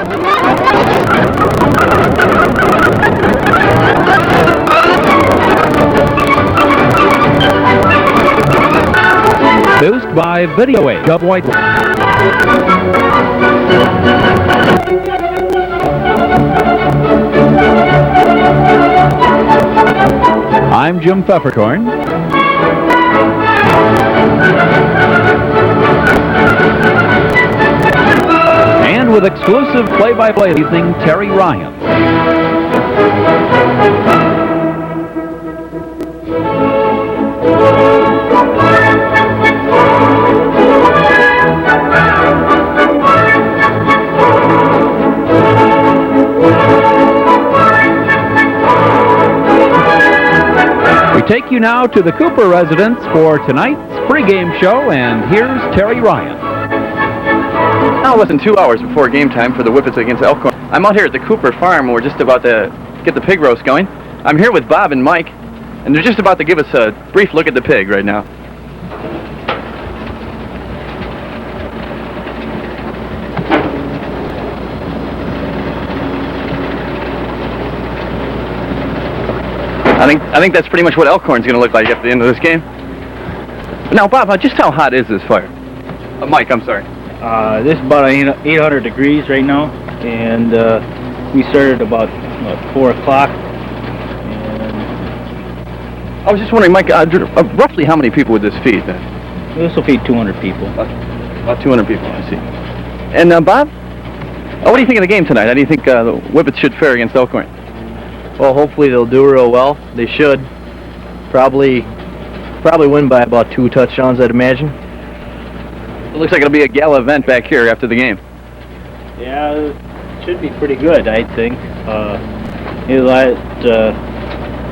Produced by Video Age of Whitewater. I'm Jim Pfeffercorn. And with exclusive play-by-play evening, Terry Ryan. We take you now to the Cooper residence for tonight's pregame show, and here's Terry Ryan. Now less than 2 hours before game time for the Whippets against Elkhorn. I'm out here at the Cooper farm. We're just about to get the pig roast going. I'm here with Bob and Mike, and they're just about to give us a brief look at the pig right now. I think that's pretty much what Elkhorn's going to look like at the end of this game. Now, Bob, just how hot is this fire? Mike, I'm sorry. This is about 800 degrees right now, and we started about 4 o'clock. I was just wondering, Mike, roughly how many people would this feed then? This will feed 200 people. About 200 people, I see. And Bob, what do you think of the game tonight? How do you think the Whippets should fare against Elkhorn? Well, hopefully they'll do real well. They should. Probably win by about 2 touchdowns, I'd imagine. It looks like it'll be a gala event back here after the game. Yeah, it should be pretty good, I think.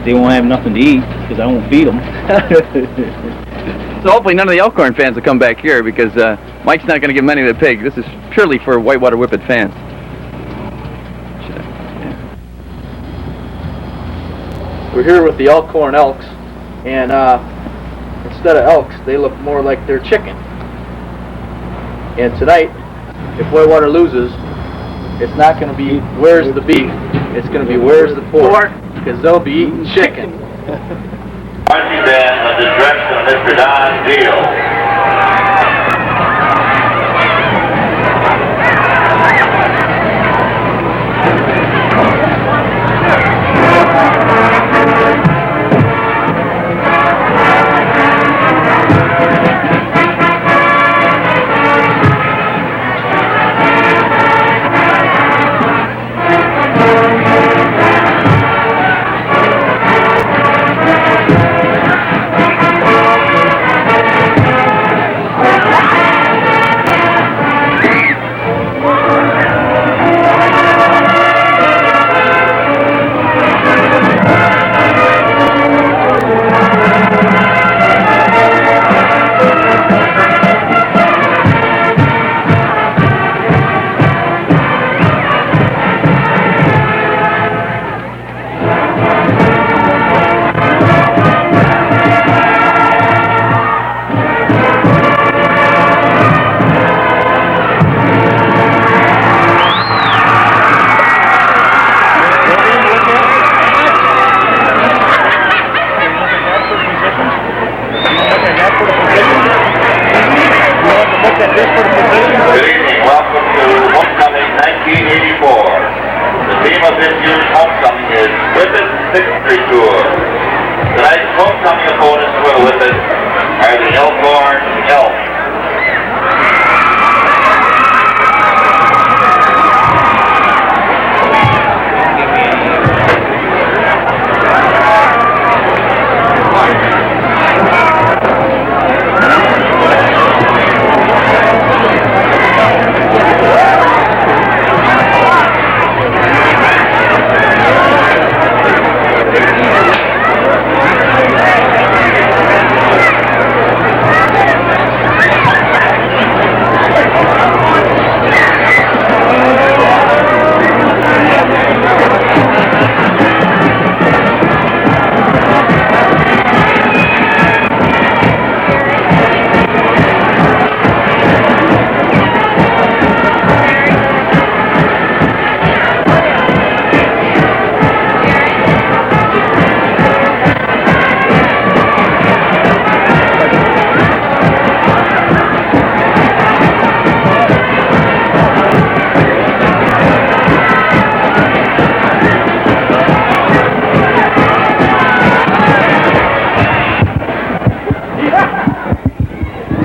They won't have nothing to eat because I won't feed them. So hopefully none of the Elkhorn fans will come back here because Mike's not going to give money to the pig. This is purely for Whitewater Whippet fans. We're here with the Elkhorn Elks, and instead of elks, they look more like they're chicken. And tonight, if Whitewater loses, it's not going to be where's the beef, it's going to be where's the pork, because they'll be eating chicken. Marching band under the direction of Mr. Don Deal. Tonight's homecoming opponents for the Whippets are the Elkhorn Elks.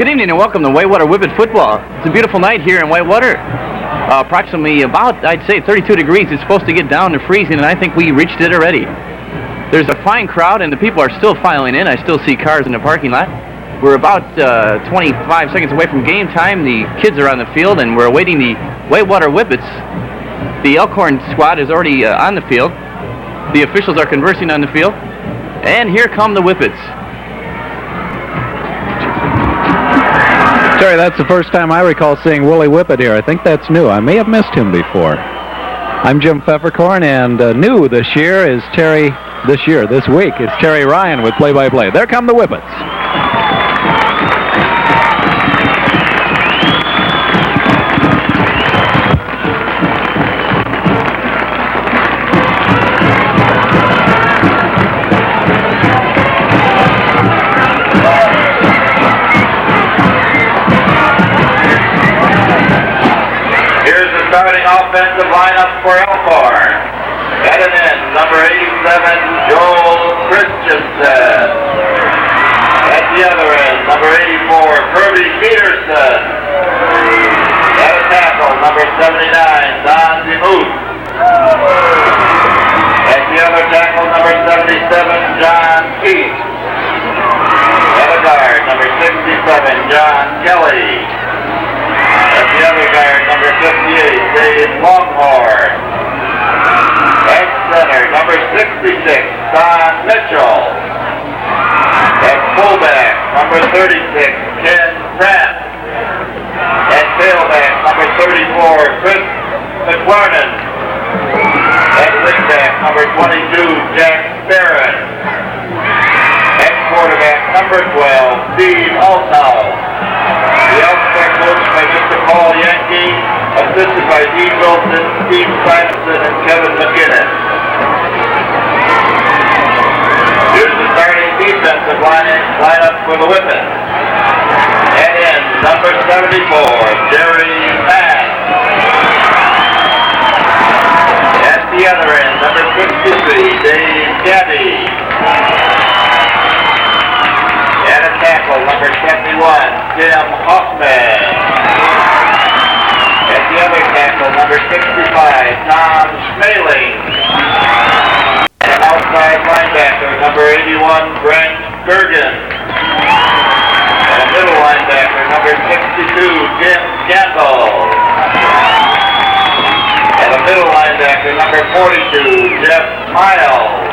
Good evening and welcome to Whitewater Whippet football. It's a beautiful night here in Whitewater. Approximately about, I'd say, 32 degrees. It's supposed to get down to freezing, and I think we reached it already. There's a fine crowd, and the people are still filing in. I still see cars in the parking lot. We're about 25 seconds away from game time. The kids are on the field, and we're awaiting the Whitewater Whippets. The Elkhorn squad is already on the field. The officials are conversing on the field. And here come the Whippets. Terry, that's the first time I recall seeing Willie Whippet here. I think that's new. I may have missed him before. I'm Jim Pfeffercorn, and new this week, is Terry Ryan with play-by-play. There come the Whippets. Starting offensive lineup for Elkhorn. Headed in, number 87, Joel Christensen. At the other end, number 84, Kirby Peterson. At a tackle, number 79, Don DeMuth. At the other tackle, number 77, John Keith. At a guard, number 67, John Kelly. At the other guard, number 58, Dave Longhorn. At center, number 66, Don Mitchell. At fullback, number 36, Ken Pratt. At tailback, number 34, Chris McLernan. At wingback, number 22, Jack Barron. At quarterback, number 12, Steve Althouse. The Elks are coached by Mr. Paul Yankee, assisted by Dean Wilson, Steve Simonson, and Kevin McGinnis. Here's the starting defensive lineup for the Whippets. And in, number 74, Jerry Mack. At the other end, number 63, Dave Gaddy. At a tackle, number 71, Tim Hoffman. At the other tackle, number 65, Tom Schmaling. And an outside linebacker, number 81, Brent Gergen. And a middle linebacker, number 62, Jim Gamble. And a middle linebacker, number 42, Jeff Miles.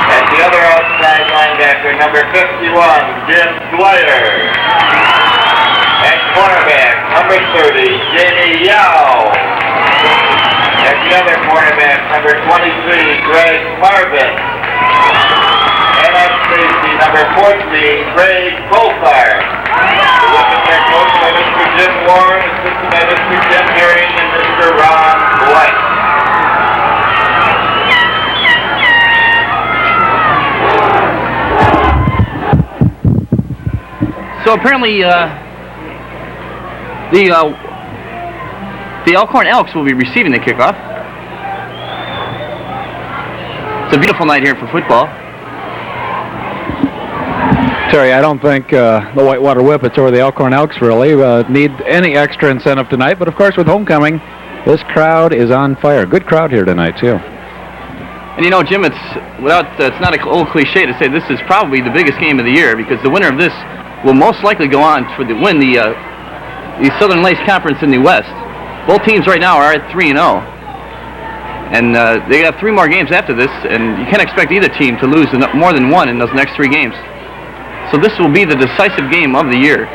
At the other outside linebacker, number 51, Jim Dwyer. At cornerback, number 30, Jamie Yao. At the other cornerback, number 23, Greg Marvin. And at safety, number 14, Craig Colfart. The Whippets are coached by Mr. Jim Warren, assisted by Mr. Jim Herring and Mr. Ron White. So apparently, the Elkhorn Elks will be receiving the kickoff. It's a beautiful night here for football. Terry, I don't think the Whitewater Whippets or the Elkhorn Elks really need any extra incentive tonight, but of course with homecoming, this crowd is on fire. Good crowd here tonight, too. And you know, Jim, it's not an old cliche to say this is probably the biggest game of the year, because the winner of this will most likely go on to win the Southern Lakes Conference in the West. Both teams right now are at 3-0. And they have 3 more games after this, and you can't expect either team to lose more than one in those next 3 games. So this will be the decisive game of the year.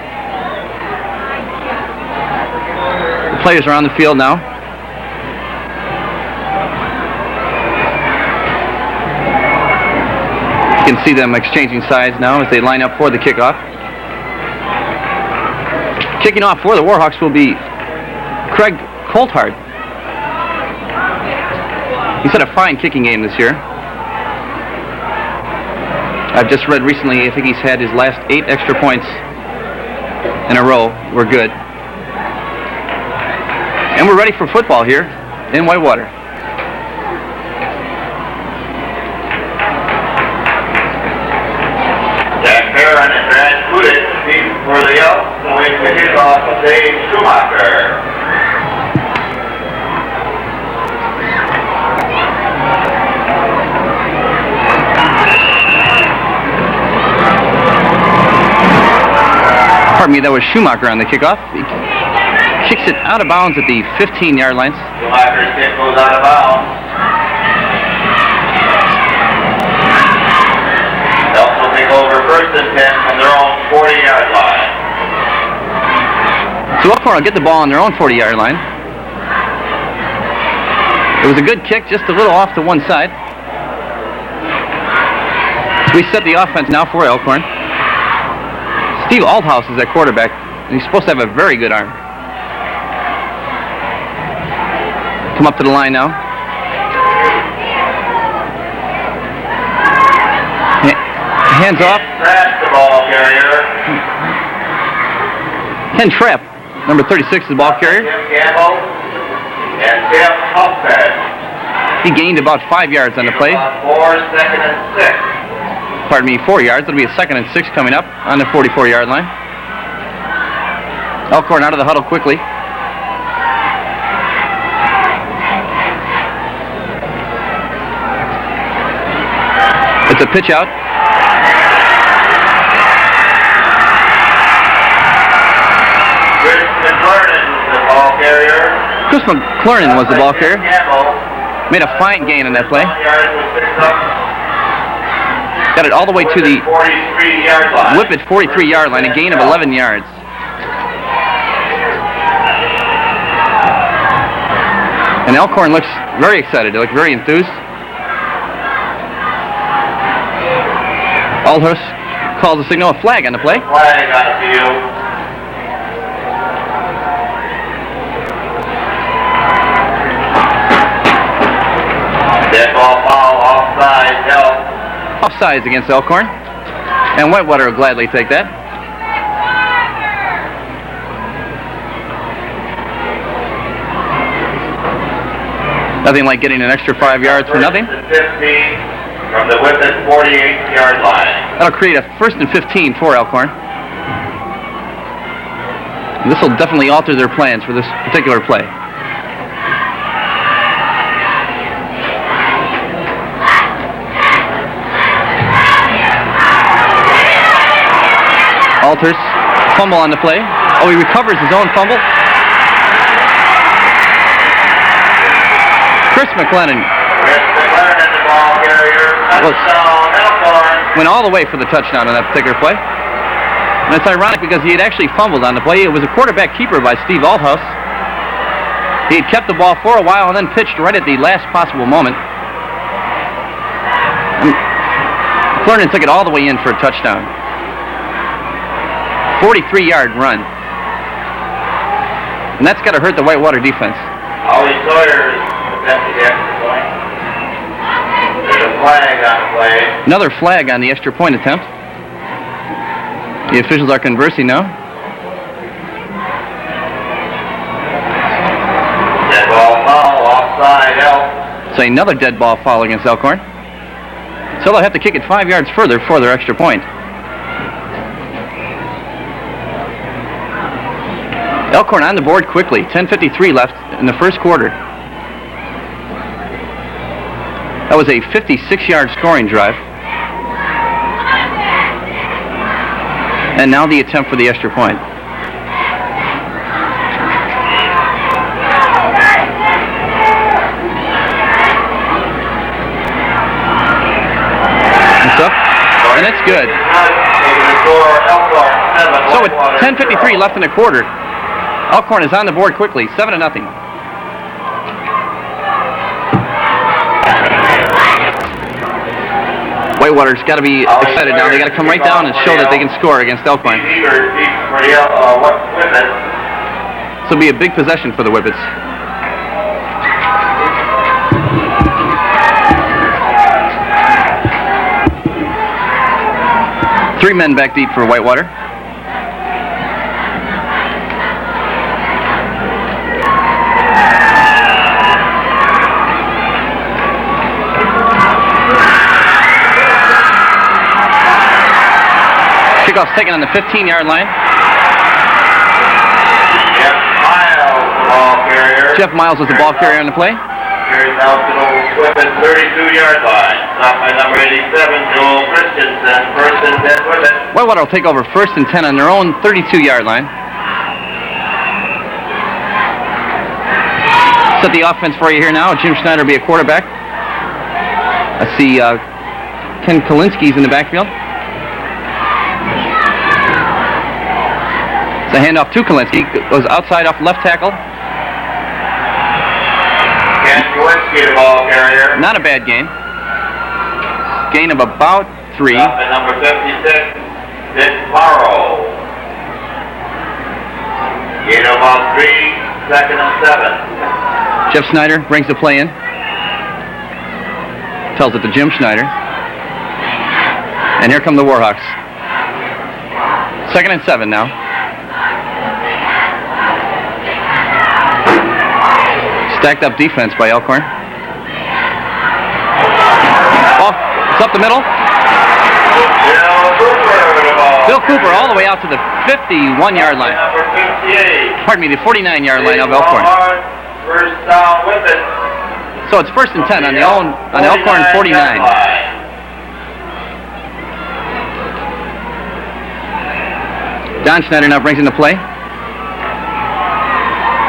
The players are on the field now. You can see them exchanging sides now as they line up for the kickoff. Kicking off for the Warhawks will be Craig Colthart. He's had a fine kicking game this year. I've just read recently, I think he's had his last 8 extra points in a row were good. And we're ready for football here in Whitewater. Jack Barron and Brad Kudis, team For the Elks, going to kick off of Dave Schumacher. Pardon me, that was Schumacher on the kickoff. He kicks it out of bounds at the 15-yard line. Schumacher's kick goes out of bounds. Elks will take over 1st and 10 from their own 40-yard line. So Elkhorn will get the ball on their own 40-yard line. It was a good kick, just a little off to one side. So we set the offense now for Elkhorn. Steve Althouse is at quarterback, and he's supposed to have a very good arm. Come up to the line now. Hands off. That's the ball carrier. Ken Trapp, number 36, is the ball carrier. Tim Campbell and Tim Huffman. He gained about 5 yards on the play. 4, 2nd and 6. Pardon me, 4 yards. It'll be a 2nd and 6 coming up on the 44-yard line. Elkhorn out of the huddle quickly. It's a pitch out. Chris McClernand is the ball carrier. Chris McClernand was the ball carrier. Campbell. Made a fine gain on that play. 1 yard was picked up. Got it all the way to the 43-yard line. Whippet 43-yard line, a gain of 11 yards. And Elkhorn looks very excited. They look very enthused. Aldhurst calls the signal, a flag on the play. Flag on the field. Dead ball foul, offside, help. Offsides against Elkhorn. And Whitewater will gladly take that. Nothing like getting an extra 5 yards for nothing. 1st and 15 from the Whippet 48-yard line. That'll create a 1st and 15 for Elkhorn. And this will definitely alter their plans for this particular play. Alters, fumble on the play. Oh, he recovers his own fumble. Chris McLennan Chris McClernand, the ball carrier. Touchdown, Elkhorn. went all the way for the touchdown on that particular play. And it's ironic because he had actually fumbled on the play. It was a quarterback keeper by Steve Althouse. He had kept the ball for a while and then pitched right at the last possible moment. And McClernand took it all the way in for a touchdown. 43-yard run. And that's got to hurt the Whitewater defense. Ollie Sawyer attempted the extra point. There's a flag on the play. Another flag on the extra point attempt. The officials are conversing now. Dead ball foul, offside, Elk. So another dead ball foul against Elkhorn. So they'll have to kick it 5 yards further for their extra point. Elkhorn on the board quickly. 10:53 left in the first quarter. That was a 56-yard scoring drive. And now the attempt for the extra point. It's up, and it's good. So with 10:53 left in the quarter, Elkhorn is on the board quickly, 7-0. Whitewater's got to be excited now. They got to come right down and show that they can score against Elkhorn. This will be a big possession for the Whippets. Three men back deep for Whitewater. Kickoff's taken on the 15-yard line. Jeff Miles was the ball carrier on the play. Carries out to the Whippets 32-yard line. Stopped by number 87, Joel Christensen. First and 10 Whippets. Whitewater will take over 1st and 10 on their own 32-yard line. Set the offense for you here now. Jim Schneider will be a quarterback. I see Ken Kalinsky's in the backfield. It's a handoff to Kalinsky. Goes outside off left tackle. Ken Kalinsky, the ball carrier. Not a bad gain. Gain of about 3. Stopped at number 56, Dick Morrow. Gain of about 3, 2nd and 7. Jeff Snyder brings the play in. Tells it to Jim Schneider. And here come the Warhawks. 2nd and 7 now. Stacked up defense by Elkhorn. Oh, it's up the middle. Bill Cooper all the way out to the 51-yard line. Pardon me, the 49-yard line of Elkhorn. First down with it. So it's 1st and 10 on the Elkhorn 49. Don Schneider now brings in the play.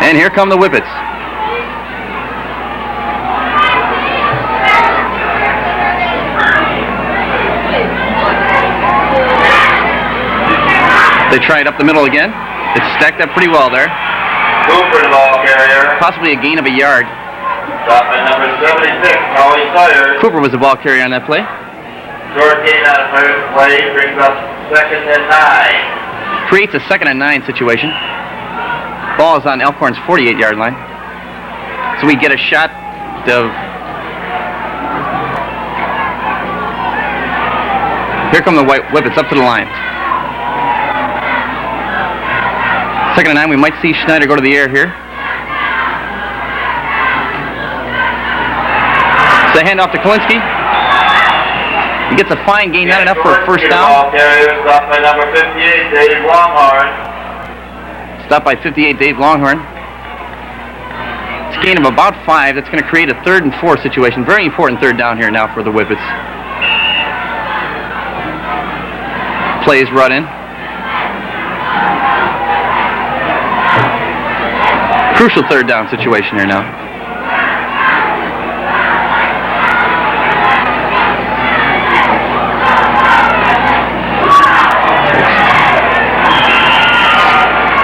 And here come the Whippets. They try it up the middle again. It's stacked up pretty well there. Cooper, the ball carrier. Possibly a gain of a yard. Stopped at number 76, Holly Sawyer. Cooper was the ball carrier on that play. Short gain on the play brings up 2nd and 9. Creates a 2nd and 9 situation. Ball is on Elkhorn's 48-yard line. So we get a shot of... Here come the Whippets up to the line. 2nd and 9, we might see Schneider go to the air here. It's a handoff to Kalinsky. He gets a fine gain, not enough for a first down. Stopped by number 58, Dave Longhorn. Stopped by 58, Dave Longhorn. It's a gain of about 5. That's going to create a 3rd and 4 situation. Very important 3rd down here now for the Whippets. Plays run in. Crucial 3rd down situation here now.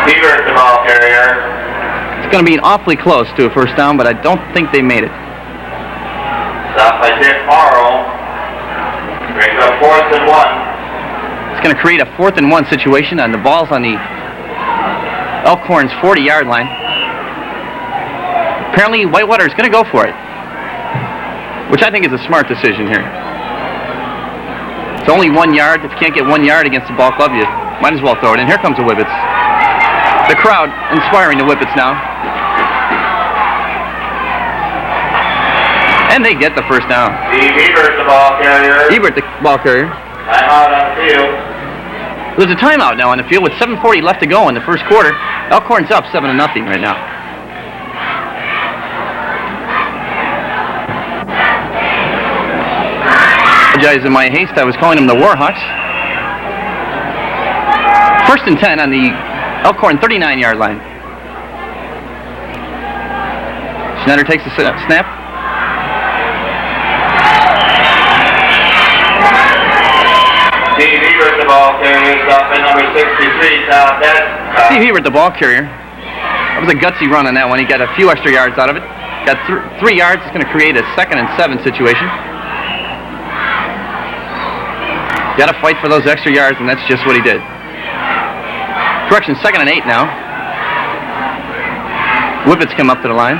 Hebert, the ball carrier. It's going to be awfully close to a first down, but I don't think they made it. Stopped by Dick Morrow. Brings up 4th and 1. It's going to create a 4th and 1 situation, and the ball's on the Elkhorn's 40-yard line. Apparently, Whitewater is going to go for it, which I think is a smart decision here. It's only 1 yard. If you can't get 1 yard against the ball club, you might as well throw it. And here comes the Whippets. The crowd inspiring the Whippets now. And they get the first down. Ebert, the ball carrier. Ebert, the ball carrier. Timeout on the field. There's a timeout now on the field with 7:40 left to go in the first quarter. Elkhorn's up 7-0 right now. Apologize in my haste. I was calling them the Warhawks. 1st and 10 on the Elkhorn 39-yard line. Schneider takes the snap. Steve Ebert, the ball carrier. Stopped by number 63, Tom Dennis. Steve Hebert, the ball carrier. That was a gutsy run on that one. He got a few extra yards out of it. Got 3 yards. It's going to create a 2nd and 7 situation. Got to fight for those extra yards, and that's just what he did. Correction, 2nd and 8 now. Whippets come up to the line.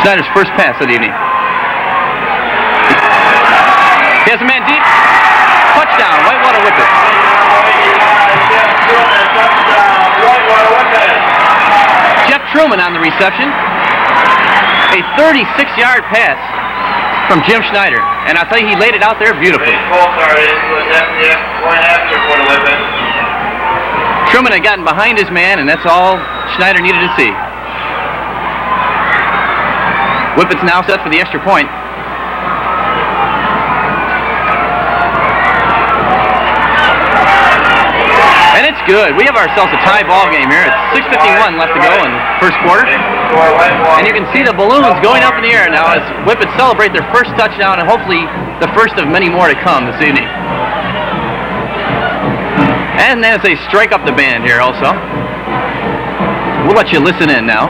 Schneider's first pass of the evening. He has a man deep. Touchdown, Whitewater Whippets. Jeff Truman on the reception. A 36-yard pass from Jim Schneider. And I'll tell you, he laid it out there beautifully. Truman had gotten behind his man, and that's all Schneider needed to see. Whippets now set for the extra point. And it's good. We have ourselves a tie ball game here. It's 6:51 left to go in the first quarter. And you can see the balloons going up in the air now as Whippets celebrate their first touchdown and hopefully the first of many more to come this evening. And as they strike up the band here also. We'll let you listen in now.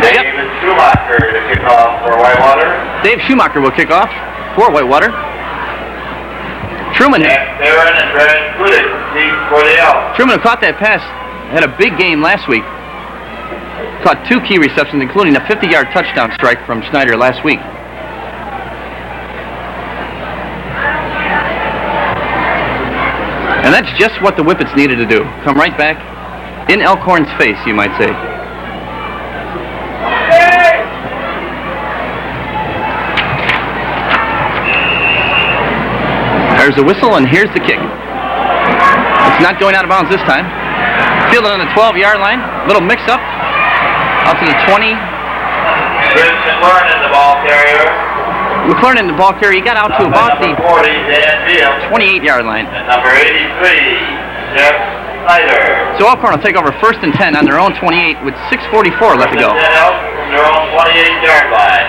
David Schumacher to kick off for Whitewater. Dave Schumacher will kick off for Whitewater. Truman. Aaron and Brad Kudik for the Elks. Truman caught that pass. Had a big game last week. Caught 2 key receptions, including a 50-yard touchdown strike from Schneider last week. And that's just what the Whippets needed to do. Come right back in Elkhorn's face, you might say. There's the whistle, and here's the kick. It's not going out of bounds this time. Fielded on the 12-yard line. Little mix-up. Out to the 20. Chris McLaurin in the ball carrier. McLaurin in the ball carrier. He got out to about the 28-yard line. And number 83, Jeff Snyder. So Elkhorn will take over 1st and 10 on their own 28 with 6:44 left to go. From their own 28-yard line.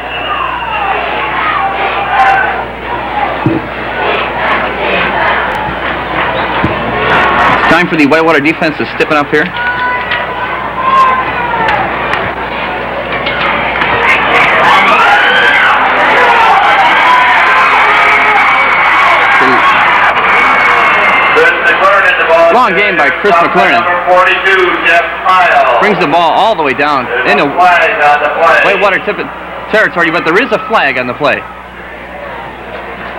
Time for the Whitewater defense to stiffen up here. Long game by Chris McLaurin. Number 42, Jeff Miles. Brings the ball all the way down into Whitewater territory, but there is a flag on the play.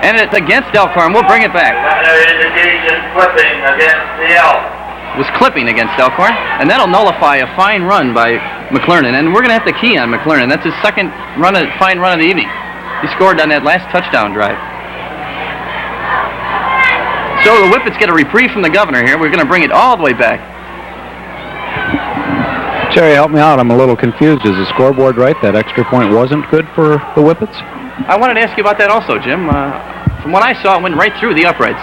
And it's against Elkhorn. We'll bring it back. Indication clipping against the Elks. It was clipping against Elkhorn, and that'll nullify a fine run by McLaurin. And we're going to have to key on McLaurin. That's his second fine run of the evening. He scored on that last touchdown drive. So the Whippets get a reprieve from the governor here. We're going to bring it all the way back. Jerry, help me out. I'm a little confused. Is the scoreboard right? That extra point wasn't good for the Whippets? I wanted to ask you about that also, Jim. From what I saw, it went right through the uprights.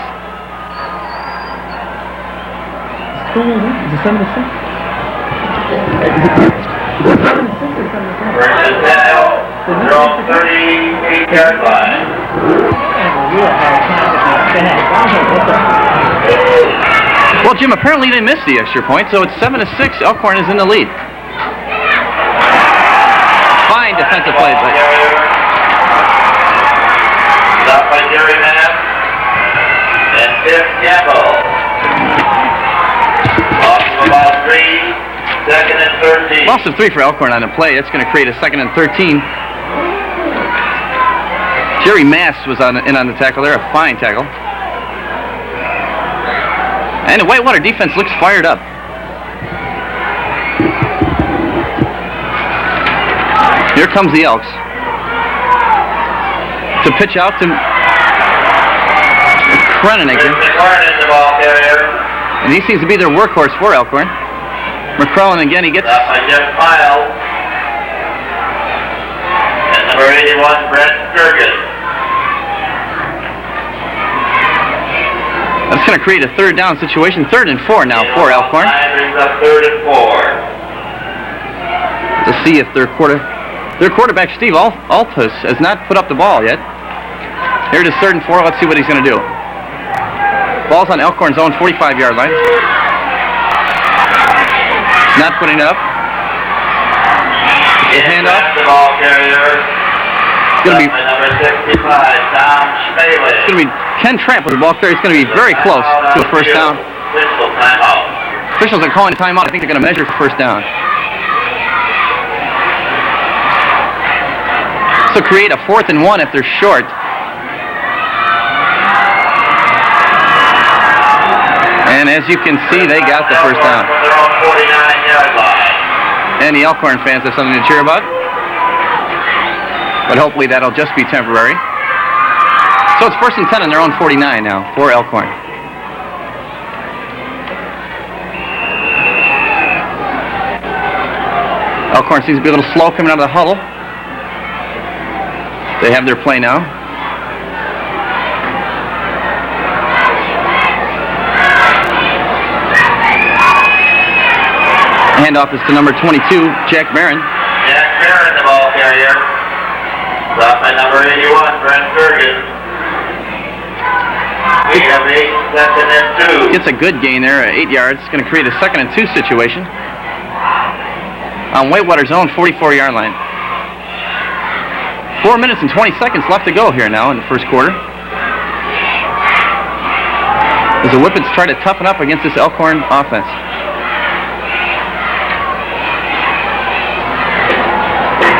Versus the Elks. They're on 38-yard line. Well, Jim, apparently they missed the extra point, so it's 7-6. Elkhorn is in the lead. Fine defensive play, but Stopped by Jerry Knapp and Tiff Campbell. Loss of about 3, 2nd and 13. loss of 3 for Elkhorn on the play. That's going to create a 2nd and 13. Jerry Mass was in on the tackle there, a fine tackle. And the Whitewater defense looks fired up. Here comes the Elks. To pitch out to Kreneniger. And he seems to be their workhorse for Elkhorn. McCrellan again, he gets... Stopped by Jeff Miles. And number 81, Brett Sturgis. That's going to create a 3rd down situation. 3rd and 4 now for Elkhorn. Brings up 3rd and 4. To see if their quarterback, Steve Altus, has not put up the ball yet. Here it is 3rd and 4. Let's see what he's going to do. Ball's on Elkhorn's own 45-yard line. Not putting it up. The handoff. The ball carrier. It's going to be... Number 65, Tom Schmaley. It's going to be Ken Trapp with the ball carrier. It's going to be very close to a 1st down. Official timeout. Officials are calling a timeout. I think they're going to measure for 1st down. So create a 4th and 1 if they're short. And as you can see, they got the 1st down. From their own 49-yard line. And the Elkhorn fans have something to cheer about. but hopefully that'll just be temporary. So it's 1st and 10 on their own 49 now for Elkhorn. Elkhorn seems to be a little slow coming out of the huddle. They have their play now. Handoff is to number 22, Jack Barron. Jack Barron, the ball carrier. Stopped by number 81, Brent Fergus. We have 8, 2nd and 2. Gets a good gain there, 8 yards. It's going to create a 2nd and 2 situation on Whitewater's own 44-yard line. 4 minutes and 20 seconds left to go here now in the first quarter, as the Whippets try to toughen up against this Elkhorn offense.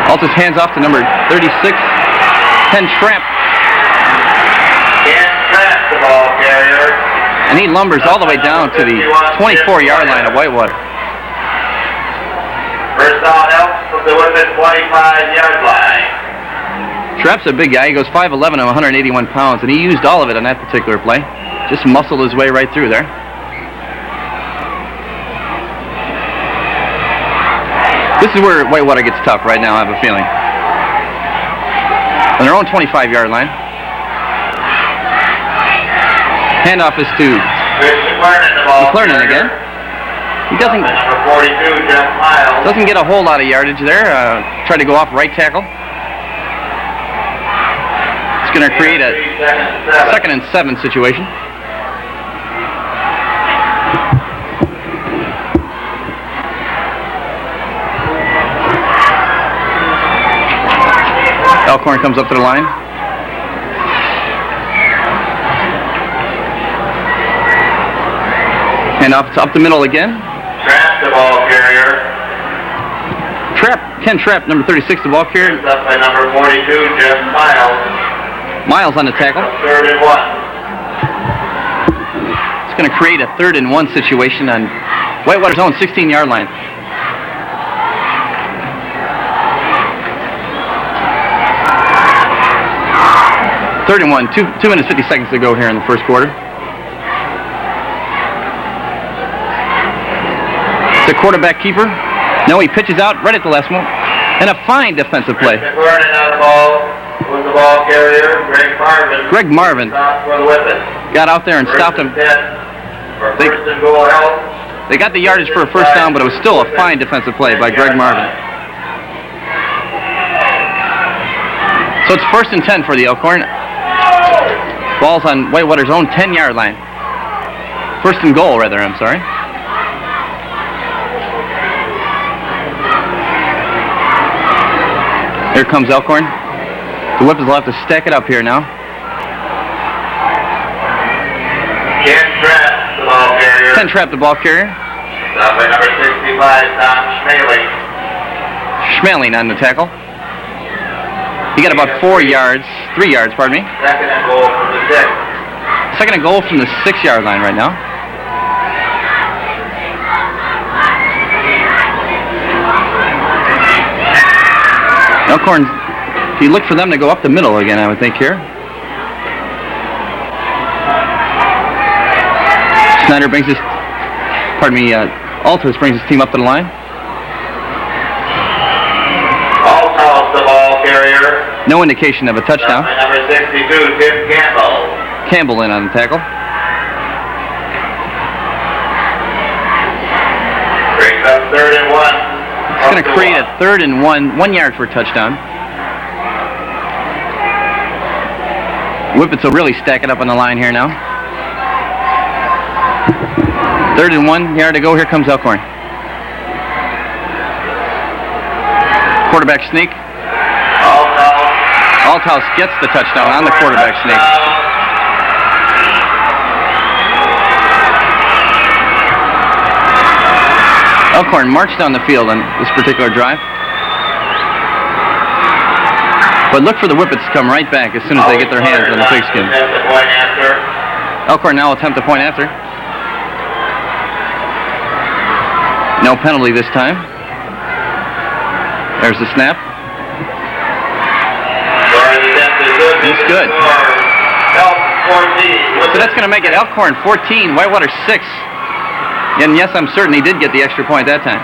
Altus hands off to number 36, Ken Trapp. Ken Trapp, the ball carrier. And he lumbers all the way down to the 24-yard line of Whitewater. First down Elks from the Whippet 25-yard line. Trapp's a big guy. He goes 5'11" and 181 pounds, and he used all of it on that particular play. Just muscled his way right through there. This is where Whitewater gets tough right now, I have a feeling. On their own 25-yard line. Handoff is to McClernand again. He doesn't get a whole lot of yardage there. Tried to go off right tackle. It's going to create a 2nd and 7 situation. Elkhorn comes up to the line. And up the middle again. Trapp, the ball carrier. Ken Trapp, number 36, the ball carrier. Up by number 42, Jeff Miles. Miles on the tackle. 3rd and 1. It's going to create a 3rd and 1 situation on Whitewater's own 16-yard line. Third and 1, 2 minutes 50 seconds to go here in the first quarter. The quarterback keeper. No, he pitches out right at the last moment. And a fine defensive play. McClernand on the ball with the ball carrier, Greg Marvin for the Whippets. got out there and stopped him. They got the yardage for a first down, but it was still a fine defensive play by Greg Marvin. So it's 1st and 10 for the Elkhorn. Ball's on Whitewater's own 10-yard line. 1st and goal, rather, I'm sorry. Here comes Elkhorn. The Whippets will have to stack it up here now. Ken Trapp, the ball carrier. Ken Trapp, the ball carrier. Stopped by number 65, Tom Schmaling. Schmaling on the tackle. He got about 3 yards, pardon me. 2nd and goal from the 6. 2nd and goal from the 6-yard line right now. Elkhorn, if you look for them to go up the middle again, I would think here. Snyder brings his, Altus brings his team up to the line. Altus, the ball carrier. No indication of a touchdown. Number 62, Tim Campbell. Campbell in on the tackle. Brings up 3rd and 1. It's going to create a 3rd and 1 yard for a touchdown. Whippets will really stack it up on the line here now. 3rd and 1 yard to go. Here comes Elkhorn. Quarterback sneak. Althouse gets the touchdown on the quarterback sneak. Elkhorn marched down the field on this particular drive. But look for the Whippets to come right back as soon as they get their hands on the pigskin. Elkhorn now attempt to point after. No penalty this time. There's the snap. good. Elk 14. So that's going to make it Elkhorn 14, Whitewater 6. And yes, I'm certain he did get the extra point that time.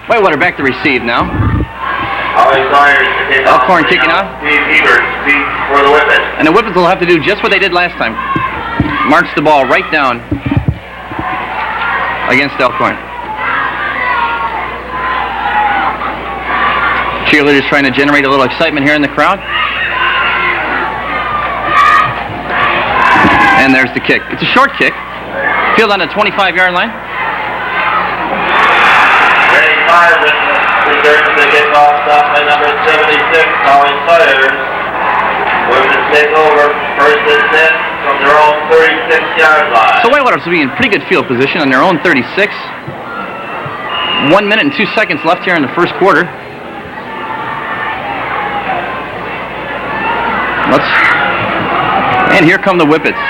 Whitewater back to receive now. Elkhorn kicking off. For the Whippets. And the Whippets will have to do just what they did last time. March the ball right down against Elkhorn. Cheerleaders trying to generate a little excitement here in the crowd. And there's the kick. It's a short kick. Field on the 25-yard line. Ready, fire, return to the kickoff, stop by number 76, Holly Sawyer. Whippets take over, first and 10 from their own 36-yard line. So Whitewater will be in pretty good field position on their own 36. 1 minute and 2 seconds left here in the first quarter. And here come the Whippets.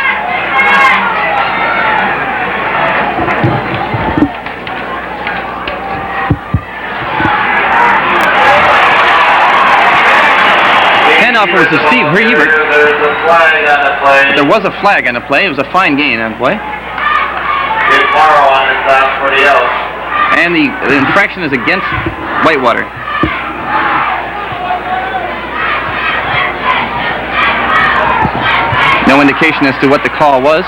Offers to Steve Hebert. There's a flag on the play. There was a flag on the play. It was a fine gain on the play. Good borrow on the stop for the Elks. And the infraction is against Whitewater. No indication as to what the call was.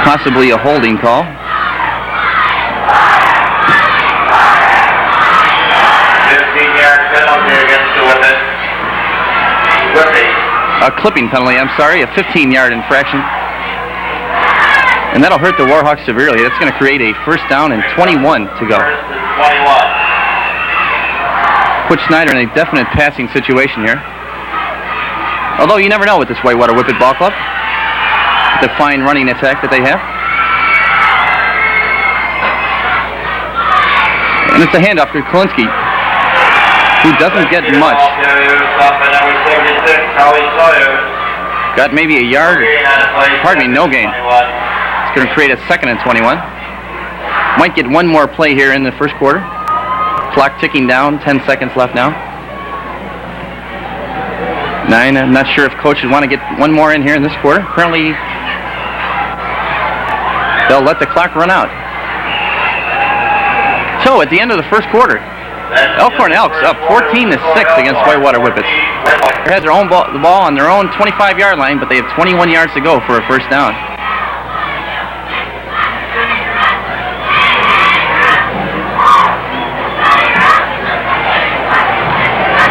Possibly a holding call. A clipping penalty, I'm sorry, a 15-yard infraction. And that'll hurt the Warhawks severely. That's going to create a first down and 21 to go. First and 21. Put Snyder in a definite passing situation here. Although you never know with this Whitewater Whippet ball club. The fine running attack that they have. And it's a handoff to Kolinsky, who doesn't get much. Got maybe a yard, pardon me, no gain. It's going to create a second and 21. Might get one more play here in the first quarter. Clock ticking down, 10 seconds left now. 9, I'm not sure if coaches want to get one more in here in this quarter. Apparently, they'll let the clock run out. So, at the end of the first quarter, Elkhorn Elks up 14-6 against Whitewater Whippets. They had their own ball, the ball on their own 25-yard line, but they have 21 yards to go for a first down.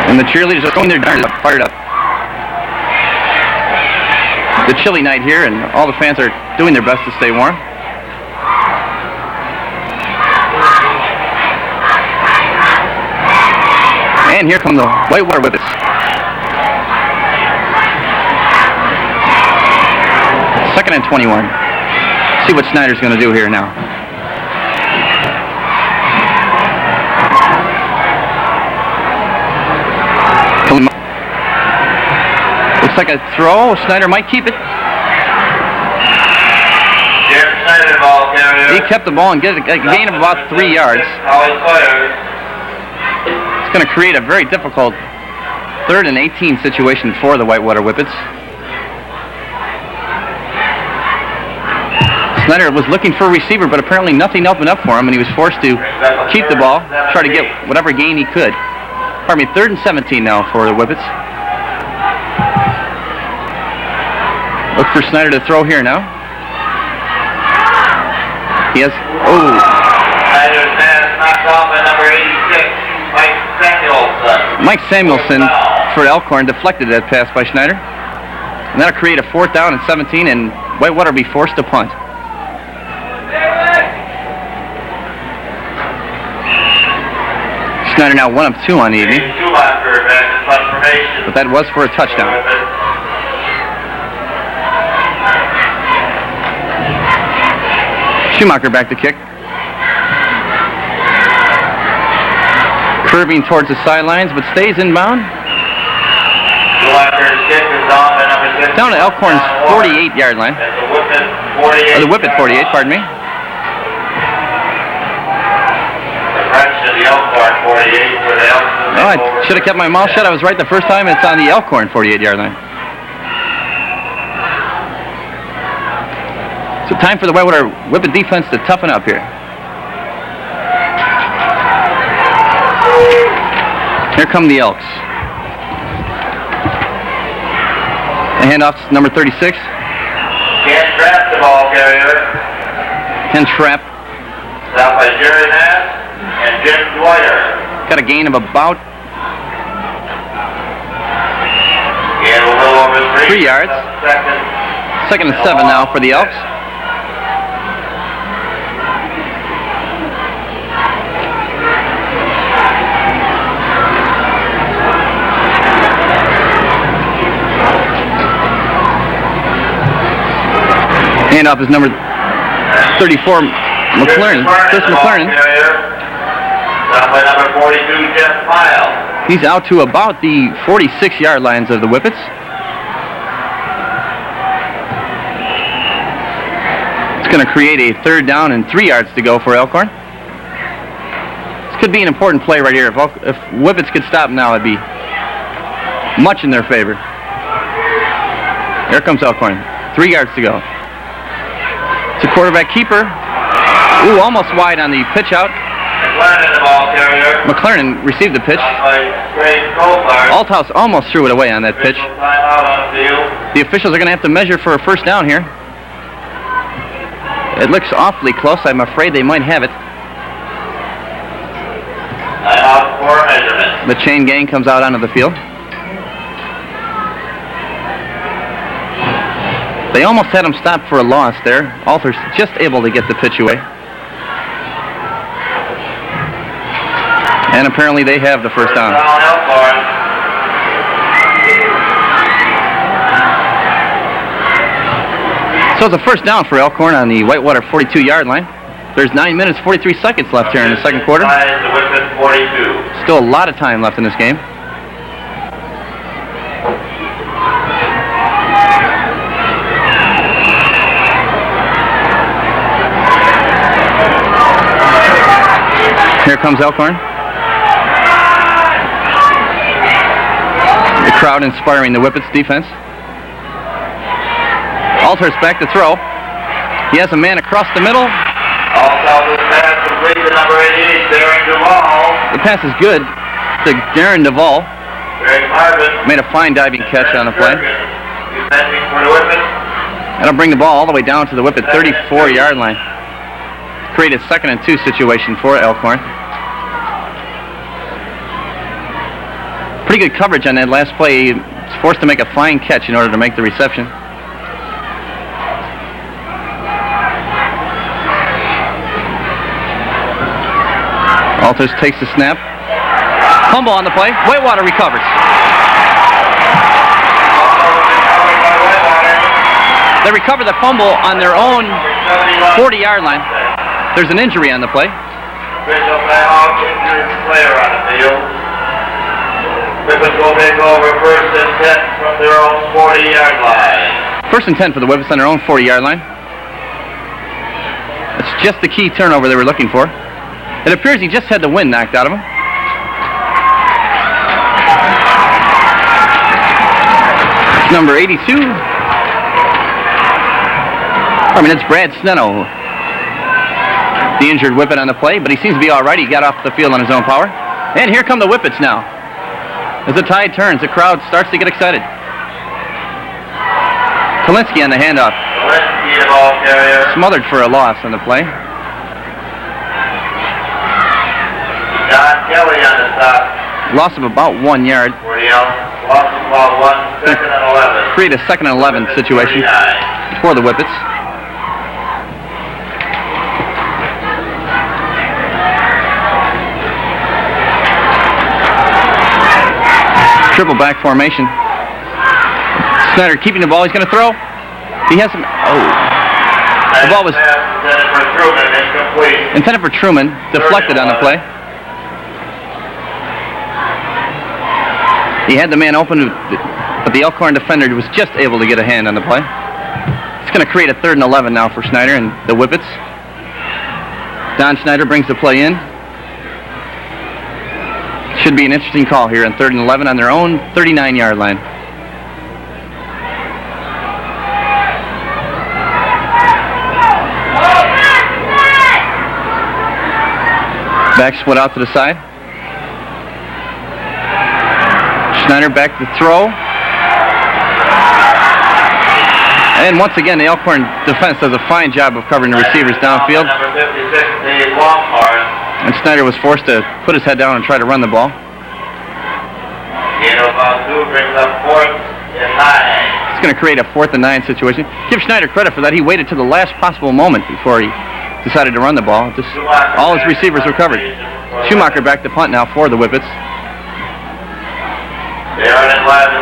And the cheerleaders are throwing their darns up, fired up. It's a chilly night here, and all the fans are doing their best to stay warm. And here come the Whitewater Whippets. Second and 21. See what Snyder's going to do here now. Looks like a throw. Snyder might keep it. He kept the ball and get a gain of about 3 yards. It's going to create a very difficult 3rd and 18 situation for the Whitewater Whippets. Snyder was looking for a receiver, but apparently nothing opened up for him, and he was forced to keep the ball, try to get whatever gain he could. Pardon me, 3rd and 17 now for the Whippets. Look for Snyder to throw here now. He has, Snyder's pass knocked off by number 86. Mike Samuelson for Elkhorn deflected that pass by Snyder. And that'll create a 4th down and 17, and Whitewater will be forced to punt. Snyder now 1 of 2 on the evening. But that was for a touchdown. Schumacher back to kick. Curving towards the sidelines, but stays inbound. Whitewater's kick is on by number 6. Down to Elkhorn's 48-yard line. At the Whippet 48. Or the Whippet 48, pardon me. The French and the Elkhorn 48 for the Elks. Oh, I should have kept my mouth shut. I was right the first time. It's on the Elkhorn 48-yard line. So time for the Whitewater Whippet defense to toughen up here. Here come the Elks. The handoff to number 36. Ken Trapp, the ball carrier. Ken Trapp. Stopped by Jerry Nass and Jim Dwyer. Got a gain of about Gain a little over 3 yards. Second and 7 now for the Elks. Handoff is number 34, McLaren, Chris McLaren. Stopped by number 42, Jeff Pyle. He's out to about the 46-yard lines of the Whippets. It's going to create a 3rd down and 3 yards to go for Elkhorn. This could be an important play right here. If Whippets could stop now, it'd be much in their favor. Here comes Elkhorn. 3 yards to go. It's a quarterback keeper. Ooh, almost wide on the pitch out. McLaren, the ball carrier. McLaren received the pitch. Stopped by Craig Colbart. Althouse almost threw it away on that pitch. Official timeout on field. The officials are going to have to measure for a 1st down here. It looks awfully close. I'm afraid they might have it. Timeout for measurement. The chain gang comes out onto the field. They almost had him stopped for a loss there. Alters just able to get the pitch away. And apparently they have the 1st down. So it's a 1st down for Elkhorn on the Whitewater 42-yard line. There's 9 minutes, 43 seconds left here in the 2nd quarter. Still a lot of time left in this game. Here comes Elkhorn. The crowd inspiring the Whippets defense. Alters back to throw. He has a man across the middle. Alters pass complete to number 88, Darren Duvall. The pass is good to Darren Duvall. Greg Marvin. Made a fine diving catch on the play. Defending for the Whippets. That'll bring the ball all the way down to the Whippet 34-yard line. Create a 2nd and 2 situation for Elkhorn. Pretty good coverage on that last play. He's forced to make a fine catch in order to make the reception. Alters takes the snap. Fumble on the play. Whitewater recovers. They recover the fumble on their own 40-yard line. There's an injury on the play. Official timeout, injured player on the field. Whippets will take over 1st and 10 from their own 40-yard line. 1st and 10 for the Whippets on their own 40-yard line. That's just the key turnover they were looking for. It appears he just had the wind knocked out of him. It's number 82. It's Brad Sneno, the injured Whippet on the play, but he seems to be all right. He got off the field on his own power. And here come the Whippets now. As the tide turns, the crowd starts to get excited. Kalinsky on the handoff. Kalinsky, the ball carrier. Smothered for a loss on the play. John Kelly on the stop. Loss of about 1 yard. For the Elks. Loss of about 1, 2nd and 11. Create a 2nd and 11 situation for the Whippets. Triple back formation. Snyder keeping the ball. He's going to throw. He has some. Oh. The ball was intended for Truman. Deflected on the play. He had the man open, but the Elkhorn defender was just able to get a hand on the play. It's going to create a 3rd and 11 now for Schneider and the Whippets. Don Schneider brings the play in. Should be an interesting call here on 3rd and 11 on their own 39-yard line. Back split out to the side. Schneider back to throw. And once again, the Elkhorn defense does a fine job of covering the receivers downfield. Number 56, Dave Longhorn. And Schneider was forced to put his head down and try to run the ball. Gain of about 2 brings up 4th and 9. It's going to create a 4th and 9 situation. Give Schneider credit for that. He waited to the last possible moment before he decided to run the ball. Just all his receivers were covered. Schumacher back to punt now for the Whippets.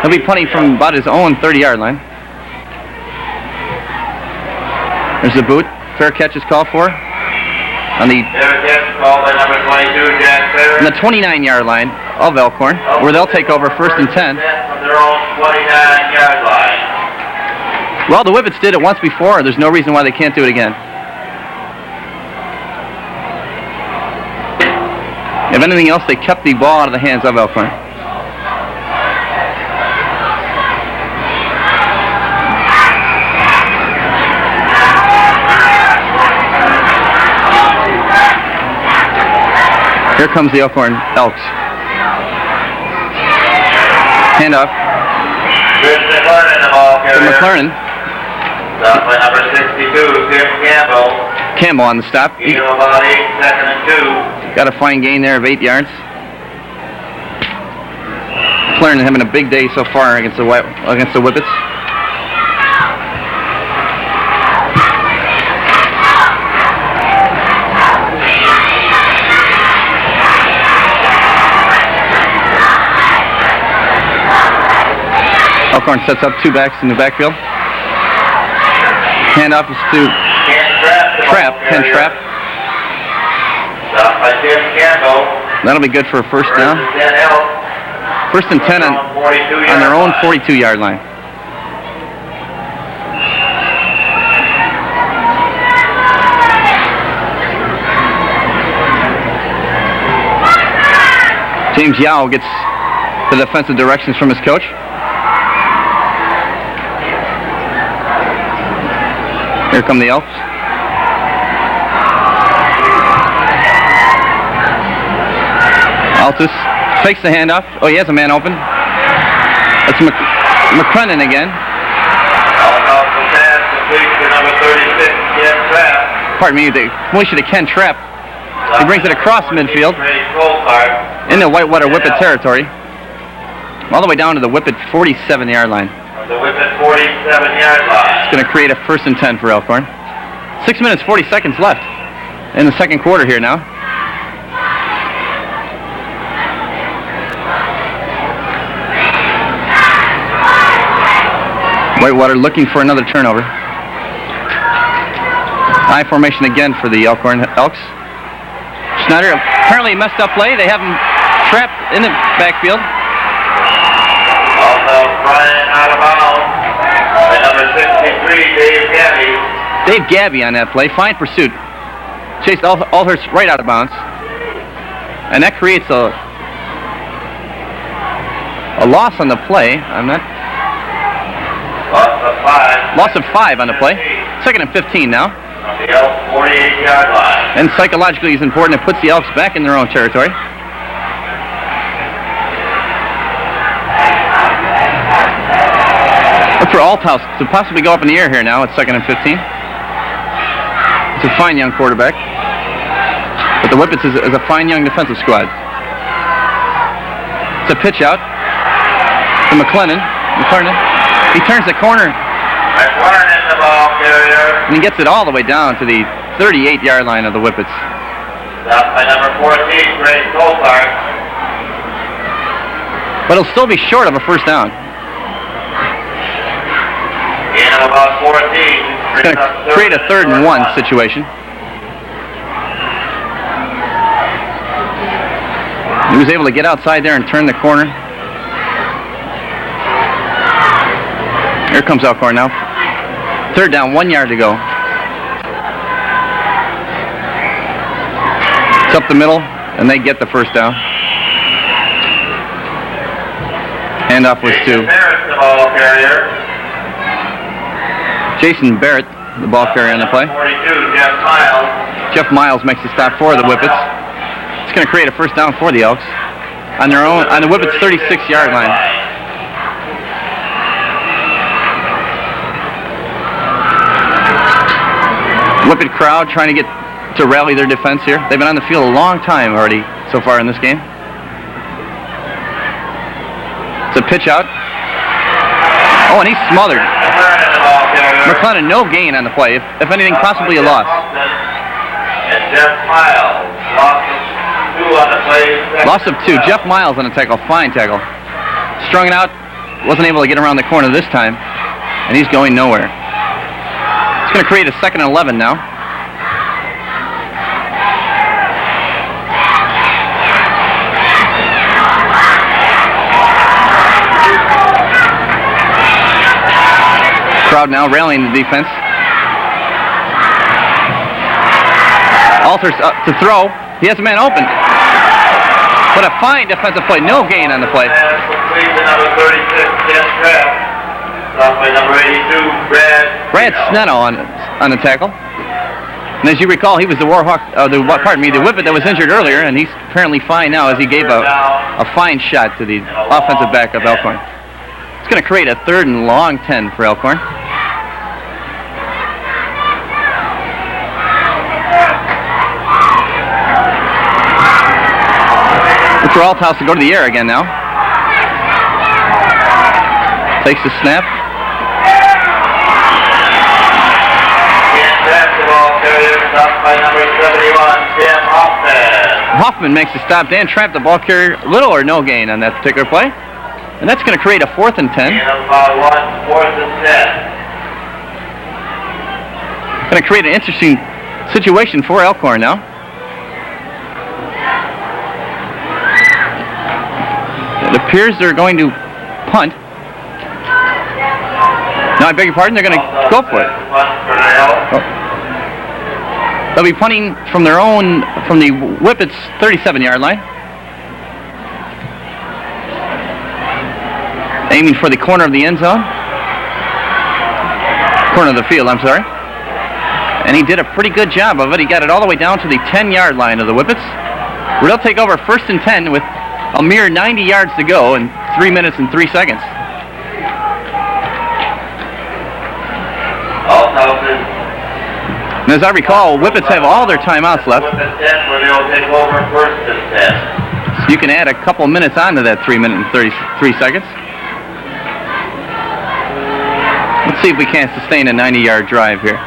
He'll be punting from about his own 30-yard line. There's the boot. Fair catch is called for. On the 29-yard line of Elkhorn, where they'll take over 1st and 10. Well, the Whippets did it once before. There's no reason why they can't do it again. If anything else, they kept the ball out of the hands of Elkhorn. Here comes the Elkhorn Elks. Handoff to McLaren. Stop by number 62, Tim Campbell. Campbell on the stop. Gain of about 8, 2nd and 2. Got a fine gain there of 8 yards. McLaren having a big day so far against the Whippets. Elkhorn sets up 2 backs in the backfield. Handoff is to Ken Trapp. Stop by Tim Campbell. That'll be good for a 1st down. 1st and 10 on their own 42-yard line. James Yao gets the defensive directions from his coach. Here come the Elks. Altus fakes the handoff. Oh, he has a man open. It's McCrennan again. Pardon me, the completion to Ken Trapp. He brings it across midfield into Whitewater Whippet territory, all the way down to the Whippet 47-yard line. The Whippet 47-yard line. It's going to create a 1st and 10 for Elkhorn. 6 minutes, 40 seconds left in the 2nd quarter here now. Whitewater looking for another turnover. I formation again for the Elkhorn Elks. Schneider apparently messed up play. They have him trapped in the backfield. Also running out of bounds by number 63, Dave Gabby. Dave Gabby on that play. Fine pursuit. Chased Alhurst right out of bounds. And that creates a loss on the play. Loss of 5 on the play. 2nd and 15 now. The Elks 48-yard line. And psychologically it's important. It puts the Elks back in their own territory. Look for Althouse to possibly go up in the air here now at 2nd and 15. It's a fine young quarterback. But the Whippets is a fine young defensive squad. It's a pitch out to McCrennan. He turns the corner. McLaren, the ball carrier. And he gets it all the way down to the 38-yard line of the Whippets. Stopped by number 14, Greg Coltart. But it'll still be short of a 1st down. Gain of about 14. It's going to create a 3rd and 1 situation. He was able to get outside there and turn the corner. Here comes Elkhorn now. Third down, 1 yard to go. It's up the middle, and they get the first down. Handoff was to Barrett, the ball carrier. Jason Barrett, the ball carrier on the play. 42, Jeff Miles. Jeff Miles makes the stop for the Whippets. It's going to create a first down for the Elks on their own, on the Whippets' 36-yard line. Whippet crowd trying to get to rally their defense here. They've been on the field a long time already so far in this game. It's a pitch out. Oh, and he's smothered. McLennan, no gain on the play. If anything, possibly a loss. And Jeff Miles, loss of 2 on the play. Loss of 2. Jeff Miles on the tackle. Fine tackle. Strung it out. Wasn't able to get around the corner this time. And he's going nowhere. It's going to create a 2nd and 11 now. Crowd now rallying the defense. Alters up to throw. He has a man open. But a fine defensive play. No gain on the play. Number 36, Jeff Trapp. Stopped by number 82, Brad Snetto on the tackle. And as you recall, he was the the Whippet that was injured earlier, and he's apparently fine now as he gave a fine shot to the offensive back of Elkhorn. It's going to create a 3rd and long 10 for Elkhorn. Look for Althouse to go to the air again now. Takes the snap. By number 71, Tim Hoffman. Hoffman makes the stop. Dan trapped the ball carrier. Little or no gain on that particular play. And that's going to create a 4th and 10. About 4th and 10. Going to create an interesting situation for Elkhorn now. It appears they're going to punt. No, I beg your pardon, they're going to go for it. Oh. They'll be punting from their own, from the Whippets' 37-yard line. Aiming for the corner of the end zone. Corner of the field, I'm sorry. And he did a pretty good job of it. He got it all the way down to the 10-yard line of the Whippets, where they'll take over 1st and 10 with a mere 90 yards to go in 3 minutes and 3 seconds. And as I recall, Whippets have all their timeouts left. So you can add a couple minutes onto that 3 minutes and 33 seconds. Let's see if we can't sustain a 90-yard drive here.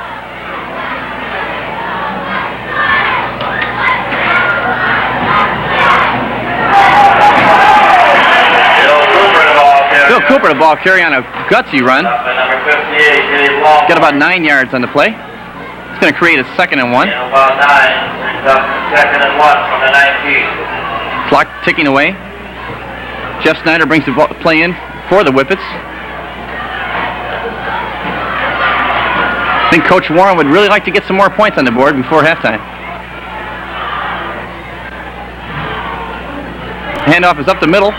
Bill Cooper, the ball carry on a gutsy run. Got about 9 yards on the play. It's going to create a 2nd and 1. About 9. 2nd and 1 from the 19. Clock ticking away. Jeff Snyder brings the play in for the Whippets. I think Coach Warren would really like to get some more points on the board before halftime. Handoff is up the middle.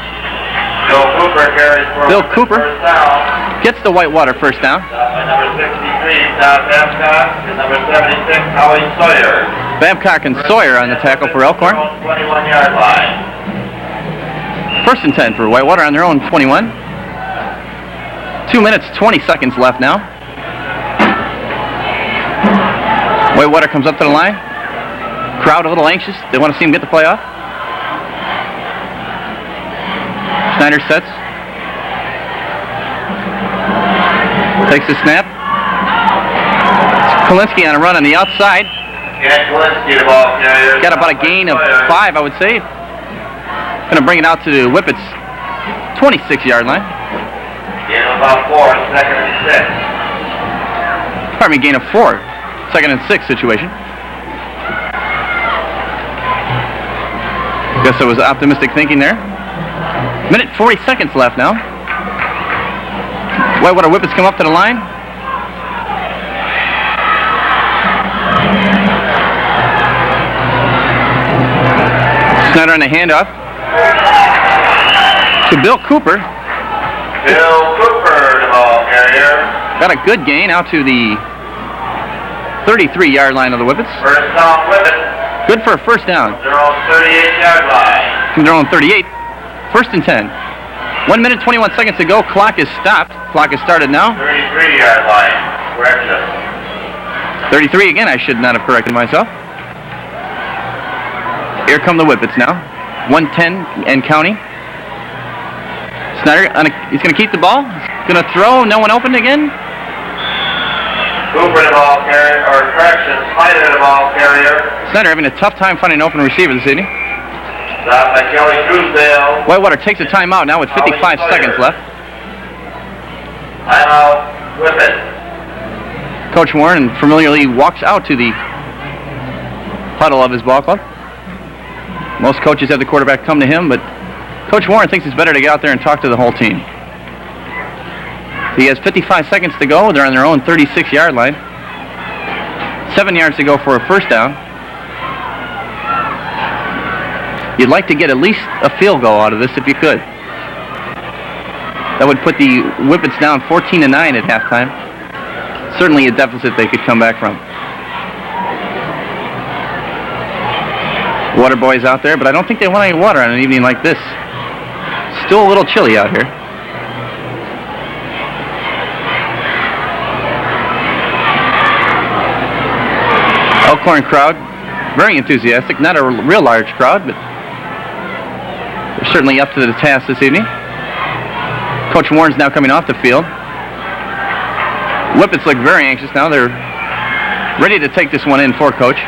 Bill Cooper carries for Bill Cooper first down. gets the Whitewater first down. By number 63, Tom Babcock, and number 76, Howie Sawyer. Babcock and Sawyer on the tackle for Elkhorn. 21-yard line. 1st and 10 for Whitewater on their own 21. 2 minutes, 20 seconds left now. Whitewater comes up to the line. Crowd a little anxious. They want to see him get the play off. Snyder sets. Takes the snap. Kolinsky on a run on the outside. Kolinsky, the ball carrier. Got about a gain of 5, I would say. Going to bring it out to the Whippets' 26-yard line. Gain of about 4, 2nd and 6. Pardon me, gain of 4. 2nd and 6 situation. Guess that was optimistic thinking there. Minute 40 seconds left now. Whitewater Whippets come up to the line. Snyder on the handoff to Bill Cooper. Bill Cooper, the ball carrier. Got a good gain out to the 33-yard line of the Whippets. First down, Whippets. Good for a first down. Their own 38-yard line. From their own 38. First and 10. 1 minute, 21 seconds to go. Clock is stopped. Clock is started now. 33-yard line. Correction. 33 again. I should not have corrected myself. Here come the Whippets now. 110 and counting. Snyder, he's going to keep the ball. He's going to throw. No one open again. Cooper, the ball carrier, or correction, Snyder, the ball carrier. Snyder having a tough time finding an open receiver this evening. Stopped by Kelly Truesdale. Whitewater takes a timeout now with 55 seconds left. Timeout, Whippets. Coach Warren familiarly walks out to the huddle of his ball club. Most coaches have the quarterback come to him, but Coach Warren thinks it's better to get out there and talk to the whole team. He has 55 seconds to go. They're on their own 36-yard line. 7 yards to go for a first down. You'd like to get at least a field goal out of this if you could. That would put the Whippets down 14-9 at halftime. Certainly a deficit they could come back from. Water boys out there, but I don't think they want any water on an evening like this. Still a little chilly out here. Elkhorn crowd, very enthusiastic. Not a real large crowd, but they're certainly up to the task this evening. Coach Warren's now coming off the field. Whippets look very anxious now. They're ready to take this one in for Coach.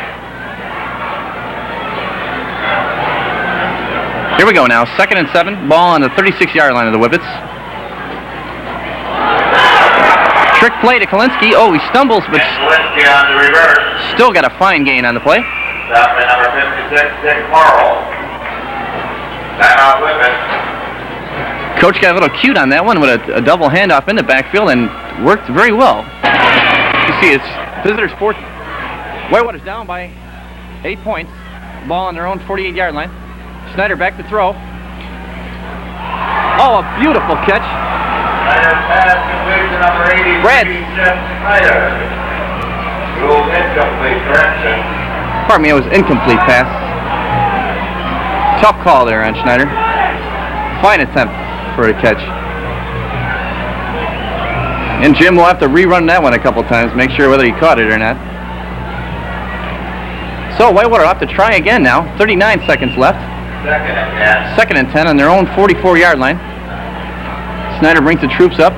Here we go now, 2nd and 7, ball on the 36-yard line of the Whippets. Trick play to Kalinsky. Oh, he stumbles, but Kalinsky on the reverse. Still got a fine gain on the play. Stopped by number 56, Dick Marl. Timeout, Whippets. Coach got a little cute on that one with a double handoff in the backfield and worked very well. You see, it's visitors 4. Whitewater's down by 8 points. Ball on their own 48-yard line. Snyder back to throw. Oh, a beautiful catch. Snyder pass complete to number 83, Brad. Jeff Snyder. Rule incomplete, correction. Pardon me, it was incomplete pass. Tough call there on Snyder. Fine attempt for a catch. And Jim will have to rerun that one a couple times, make sure whether he caught it or not. So Whitewater will have to try again now. 39 seconds left. 2nd and 10 on their own 44-yard line. Snyder brings the troops up.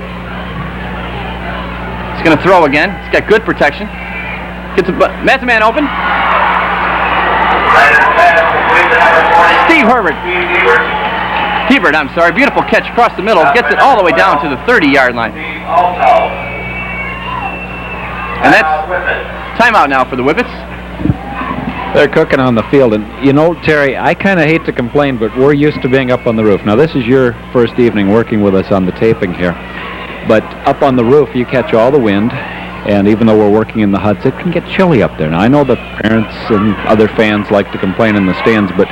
He's going to throw again. He's got good protection. Gets a man open. Steve Herbert. Hebert, I'm sorry. Beautiful catch across the middle. Gets it all the way down to the 30-yard line. And that's timeout now for the Whippets. They're cooking on the field, and you know, Terry, I kind of hate to complain, but we're used to being up on the roof. Now, this is your first evening working with us on the taping here, but up on the roof, you catch all the wind, and even though we're working in the huts, it can get chilly up there. Now, I know that parents and other fans like to complain in the stands, but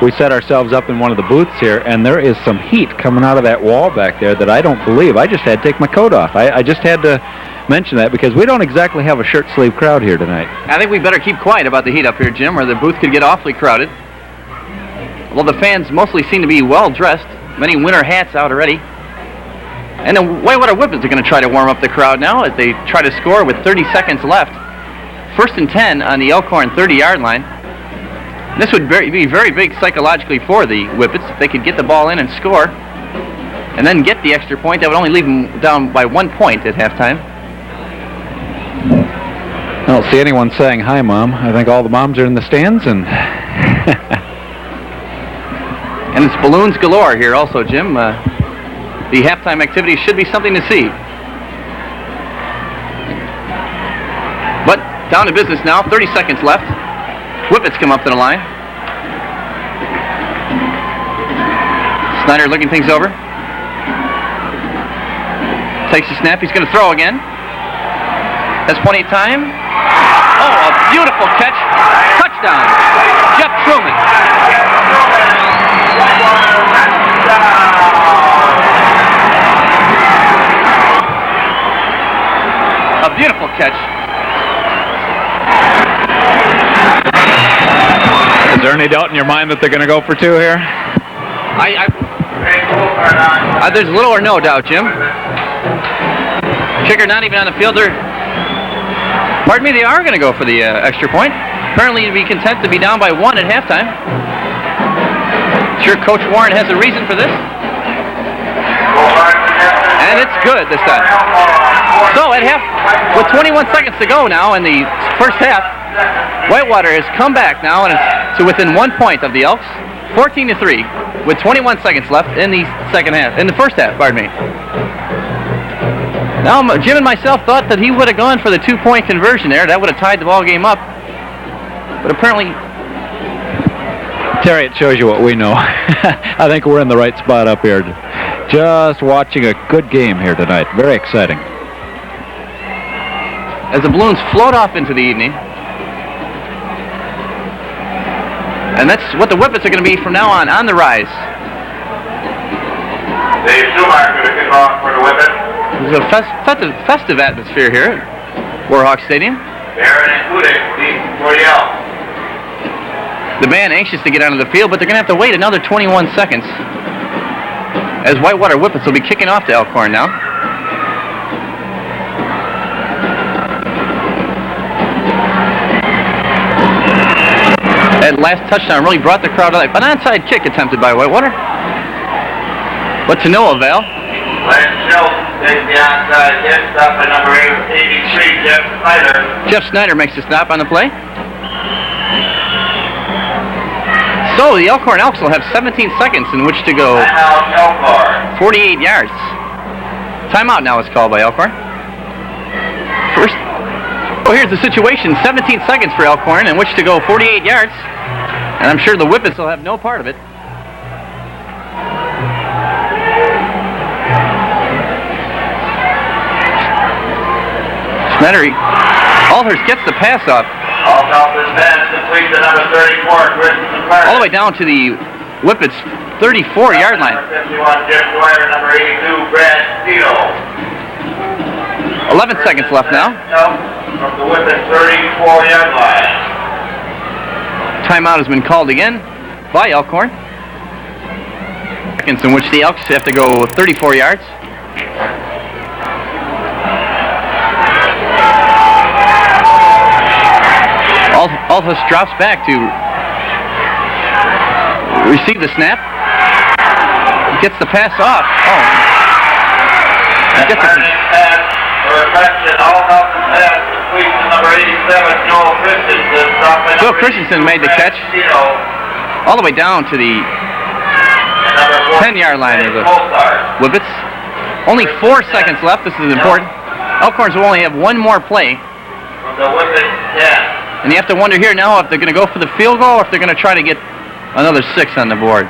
we set ourselves up in one of the booths here, and there is some heat coming out of that wall back there that I don't believe. I just had to take my coat off. I just had to mention that because we don't exactly have a shirt-sleeve crowd here tonight. I think we better keep quiet about the heat up here, Jim, or the booth could get awfully crowded. Well, the fans mostly seem to be well-dressed. Many winter hats out already. And the Whitewater Whippets are going to try to warm up the crowd now as they try to score with 30 seconds left. 1st and 10 on the Elkhorn 30-yard line. This would be very big psychologically for the Whippets if they could get the ball in and score and then get the extra point. That would only leave them down by 1 point at halftime. I don't see anyone saying hi, Mom. I think all the moms are in the stands, and and it's balloons galore here also, Jim. The halftime activity should be something to see. But down to business now, 30 seconds left. Whippets come up to the line. Snyder looking things over. Takes the snap. He's going to throw again. Has plenty of time. Oh, a beautiful catch. Touchdown. Jeff Truman. A beautiful catch. Is there any doubt in your mind that they're going to go for two here? There's little or no doubt, Jim. Kicker not even on the field. Pardon me, they are going to go for the extra point. Apparently, to be content to be down by 1 at halftime. Sure, Coach Warren has a reason for this. And it's good this time. So at with 21 seconds to go now in the first half, Whitewater has come back now and it's to within 1 point of the Elks, 14-3, with 21 seconds left in the first half, pardon me. Now, Jim and myself thought that he would have gone for the 2-point conversion there. That would have tied the ball game up. But apparently... Terry, it shows you what we know. I think we're in the right spot up here. Just watching a good game here tonight. Very exciting. As the balloons float off into the evening. And that's what the Whippets are going to be from now on the rise. Dave Schumacher to kick off for the Whippets. There's a festive atmosphere here at Warhawk Stadium. Aaron and Kudik lead for the Elks. The band anxious to get onto the field, but they're going to have to wait another 21 seconds as Whitewater Whippets will be kicking off to Elkhorn now. That last touchdown really brought the crowd to life. An onside kick attempted by Whitewater, but to no avail. Lance Schultz takes the onside kick, stopped by number 83, Jeff Snyder. Jeff Snyder makes the stop on the play. So the Elkhorn Elks will have 17 seconds in which to go 48 yards. Timeout now is called by Elkhorn. Here's the situation. 17 seconds for Elkhorn in which to go 48 yards. And I'm sure the Whippets will have no part of it. Snyder, Alhurst gets the pass off. All the way down to the Whippets' 34-yard line. 51, Jeff Dwyer, number 82, Brad Tito. 11 seconds left now. From the Whippets' 34-yard line. Timeout has been called again by Elkhorn. Seconds in which the Elks have to go 34 yards. Alhus drops back to receive the snap. Gets the pass off. Gets the pass for a touchdown. All-Nelson pass complete to number 87, Joel Christensen. Joel Christensen made the catch all the way down to the 10-yard line of the Whippets. Only 4 seconds left. This is important. Elkhorns will only have one more play. From the Whippets 10. And you have to wonder here now if they're going to go for the field goal or if they're going to try to get another 6 on the board.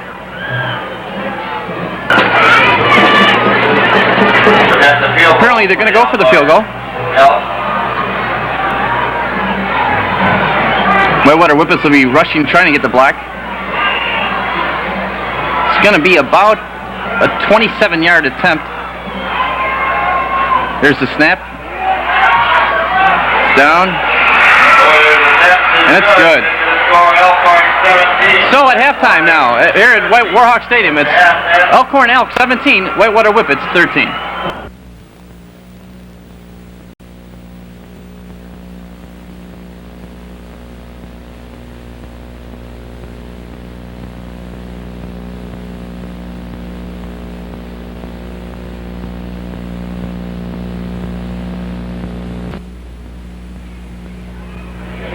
Apparently they're going to go for the field goal. Whitewater Whippets will be rushing, trying to get the block. It's going to be about a 27-yard attempt. Here's the snap. It's down. And it's good. So at halftime now, here at Warhawk Stadium, it's Elkhorn Elk 17, Whitewater Whippets 13.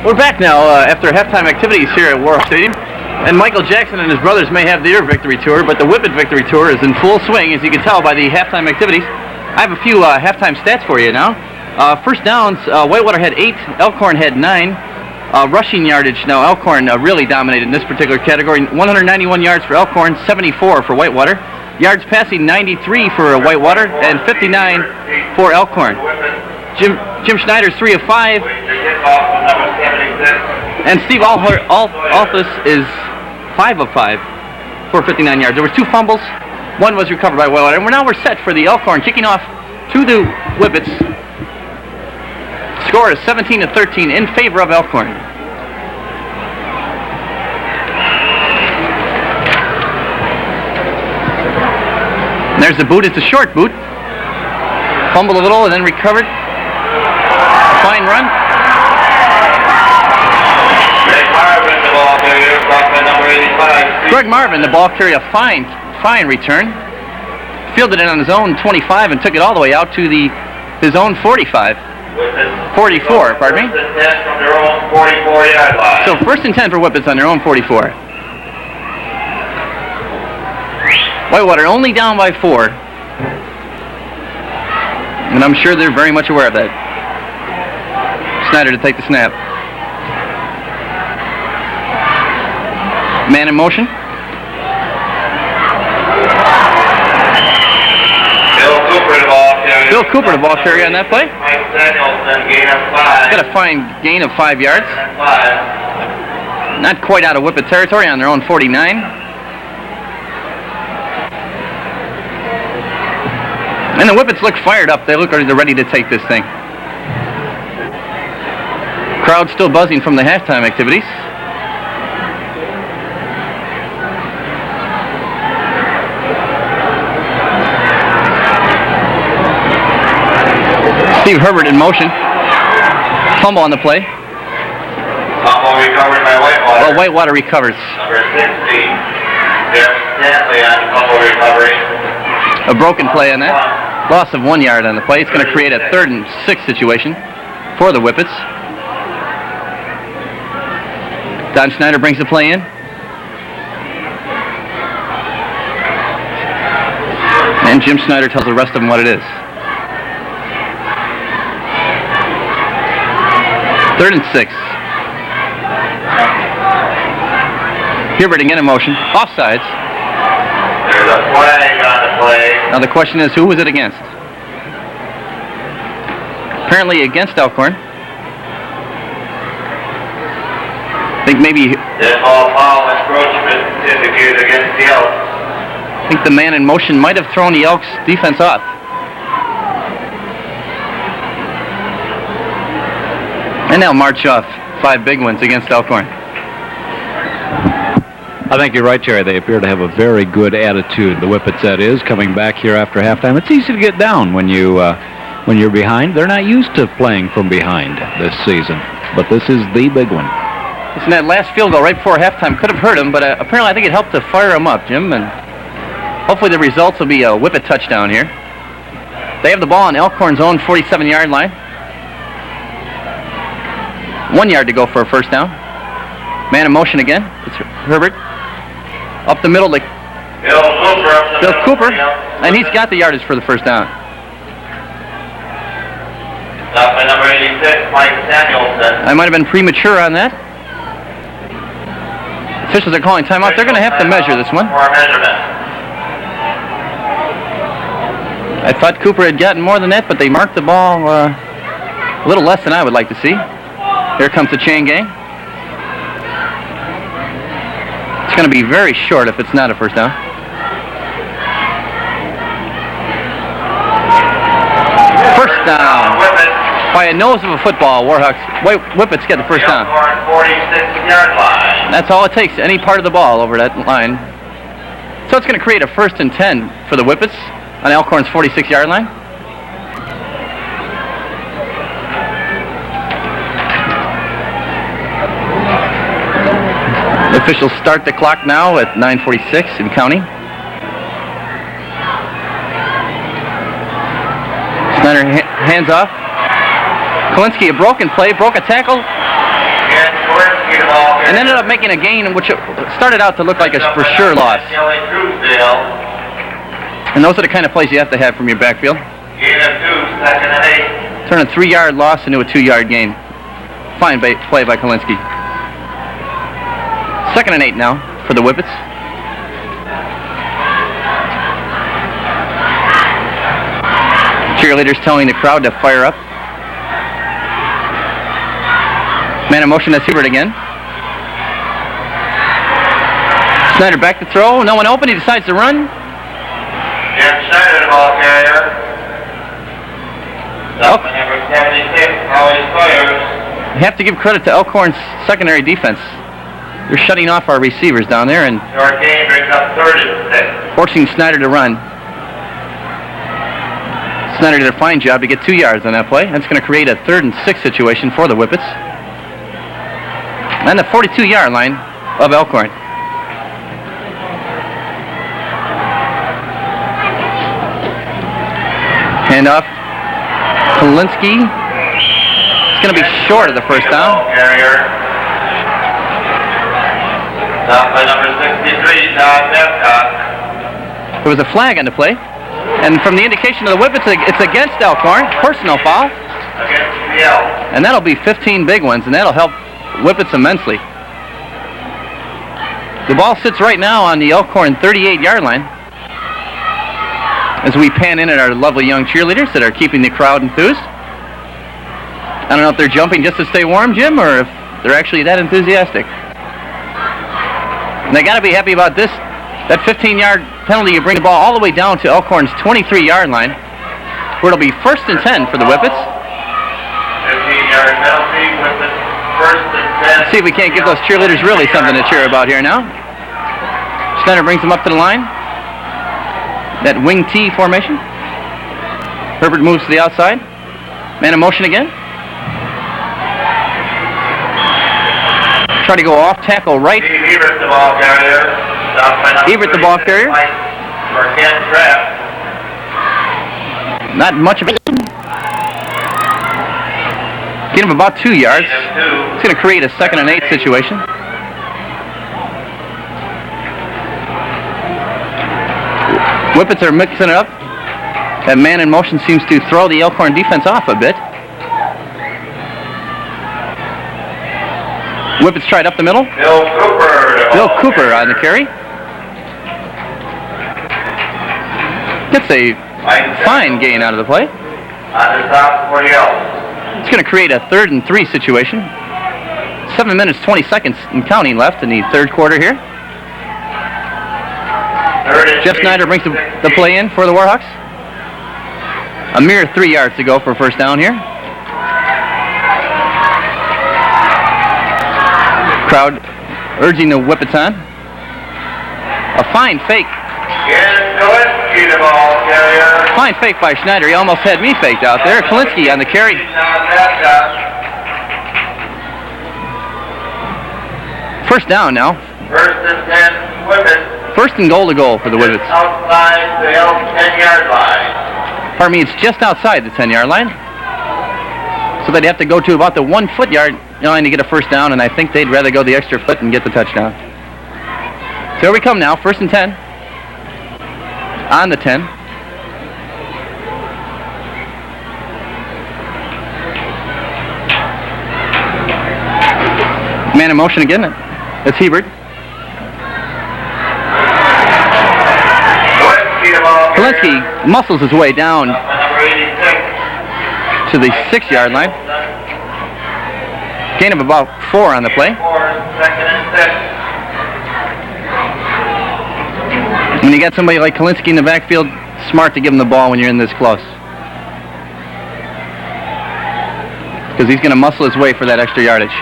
We're back now after halftime activities here at Warhawk Stadium. And Michael Jackson and his brothers may have their victory tour, but the Whippet victory tour is in full swing, as you can tell by the halftime activities. I have a few halftime stats for you now. First downs, Whitewater had 8, Elkhorn had 9. Rushing yardage, now Elkhorn really dominated in this particular category. 191 yards for Elkhorn, 74 for Whitewater. Yards passing 93 for Whitewater and 59 for Elkhorn. Jim Schneider's 3 of 5. And Steve Althus is 5 of 5 for 59 yards. There were 2 fumbles. One was recovered by Whitewater. And we're set for the Elkhorn kicking off to the Whippets. Score is 17-13 in favor of Elkhorn. And there's the boot. It's a short boot. Fumbled a little and then recovered. Fine run. Greg Marvin, the ball carrier, a fine return. Fielded it on his own 25 and took it all the way out to his own 44, pardon me. So 1st and 10 for Whippets on their own 44. Whitewater only down by 4. And I'm sure they're very much aware of that. Snyder to take the snap. Man in motion. Bill Cooper, the ball carrier on that play. Got a fine gain of 5 yards. Not quite out of Whippet territory on their own 49. And the Whippets look fired up. They look like they're ready to take this thing. Crowd still buzzing from the halftime activities. Steve Herbert in motion. Fumble on the play. Fumble recovered by Whitewater. Well, Whitewater recovers. Number 60, Jeff Stanley on fumble recovery. A broken play on that. Loss of 1 yard on the play. It's going to create a 3rd and 6 situation for the Whippets. Don Schneider brings the play in. And Jim Schneider tells the rest of them what it is. 3rd and 6. Hubert again in motion. Offsides. There's a flag on the play. Now the question is, who was it against? Apparently against Elkhorn. I think maybe... That ball foul encroachment indicated against the Elks. I think the man in motion might have thrown the Elks defense off. And they'll march off 5 big ones against Elkhorn. I think you're right, Jerry. They appear to have a very good attitude. The Whippets, that is, coming back here after halftime. It's easy to get down when you're behind. They're not used to playing from behind this season, but this is the big one. Listen, that last field goal right before halftime could have hurt them, but apparently I think it helped to fire them up, Jim, and hopefully the results will be a Whippet touchdown here. They have the ball on Elkhorn's own 47-yard line. 1 yard to go for a first down. Man in motion again. It's Herbert. Up the middle to Bill Cooper. And he's got the yardage for the first down. Stop by number 86, Mike Samuelson. I might have been premature on that. Officials are calling timeout. They're going to have to measure this one. For measurement. I thought Cooper had gotten more than that, but they marked the ball a little less than I would like to see. Here comes the chain gang. It's going to be very short if it's not a first down. First down. By a nose of a football, Whippets get the first down. 46-yard line. That's all it takes, any part of the ball over that line. So it's going to create a 1st and 10 for the Whippets on Elkhorn's 46-yard line. The officials start the clock now at 9:46 and counting. Snyder hands off. Kalinsky, a broken play, broke a tackle, and ended up making a gain, which started out to look like a for sure loss. And those are the kind of plays you have to have from your backfield. Turn a 3-yard loss into a 2-yard gain. Fine play by Kalinsky. 2nd and 8 now for the Whippets. cheerleaders telling the crowd to fire up. Man in motion, that's Hebert again. Snyder back to throw. No one open. He decides to run. Jim Schneider, the ball carrier. Number 76, always players. You have to give credit to Elkhorn's secondary defense. They're shutting off our receivers down there and Your game brings up 36. forcing Snyder to run. Snyder did a fine job to get 2 yards on that play. That's going to create a 3rd and 6 situation for the Whippets. And the 42-yard line of Elkhorn. Handoff. Kalinsky. It's going to be short of the first down. Carrier. Stopped by number 63, Todd Babcock. There was a flag on the play. And from the indication of the Whippets, it's against Elkhorn. Personal foul. Against CL. And that'll be 15 big ones, and that'll help Whippets immensely. The ball sits right now on the Elkhorn 38-yard line. As we pan in at our lovely young cheerleaders that are keeping the crowd enthused. I don't know if they're jumping just to stay warm, Jim, or if they're actually that enthusiastic. And they got to be happy about this. That 15-yard penalty, you bring the ball all the way down to Elkhorn's 23-yard line, where it'll be 1st and 10 for the Whippets. 15-yard penalty with the 1st and 10. Let's see if we can't give those cheerleaders really something to cheer about here now. Snyder brings them up to the line. That wing T formation. Herbert moves to the outside. Man in motion again. Try to go off tackle right. Steve Hebert, the ball carrier. Stopped by number Hebert, the ball 36, carrier. Mike for Ken Trapp. Not much of it. Get him about 2 yards. It's going to create a 2nd and 8 situation. Whippets are mixing it up. That man in motion seems to throw the Elkhorn defense off a bit. Whippets tried up the middle. Bill Cooper. Bill Cooper on the carry. Gets a fine gain out of the play. On the top 40 else. It's going to create a 3rd and 3 situation. 7 minutes, 20 seconds and counting left in the 3rd quarter here. Jeff Snyder brings the play in for the Warhawks. A mere 3 yards to go for 1st down here. Crowd urging the Whippets on. A fine fake. Kalinsky, the ball carrier. Fine fake by Schneider. He almost had me faked out there. Kalinsky on the carry. First down now. 1st and 10, Whippets. 1st and goal to go for the Whippets. Outside the 10-yard line. Pardon me, it's just outside the 10-yard line. So they'd have to go to about the 1 foot yard line to get a 1st down, and I think they'd rather go the extra foot and get the touchdown. So here we come now, 1st and 10. On the 10. Man in motion again. It's Hebert. Kalinsky muscles his way down to the 6-yard line. Gain of about 4 on the play. When you got somebody like Kalinsky in the backfield, smart to give him the ball when you're in this close. Because he's going to muscle his way for that extra yardage.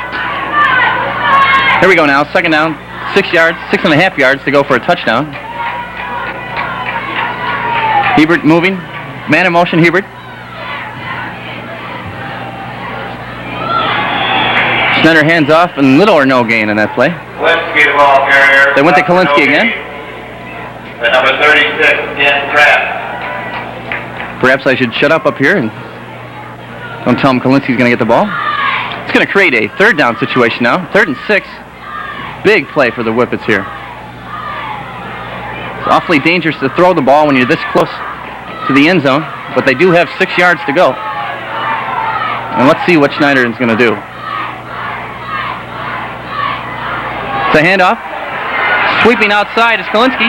Here we go now, 2nd down, 6 yards, 6.5 yards to go for a touchdown. Hebert moving, man in motion, Hebert. Snyder hands off and little or no gain on that play. Kalinsky, the ball carrier. They went to Kalinsky again. The number 36, Ken Trapp. Perhaps I should shut up here and don't tell him Kalinsky's going to get the ball. It's going to create a 3rd down situation now. 3rd and 6. Big play for the Whippets here. It's awfully dangerous to throw the ball when you're this close to the end zone, but they do have 6 yards to go. And let's see what Schneider is going to do. It's a handoff. Sweeping outside is Kalinsky.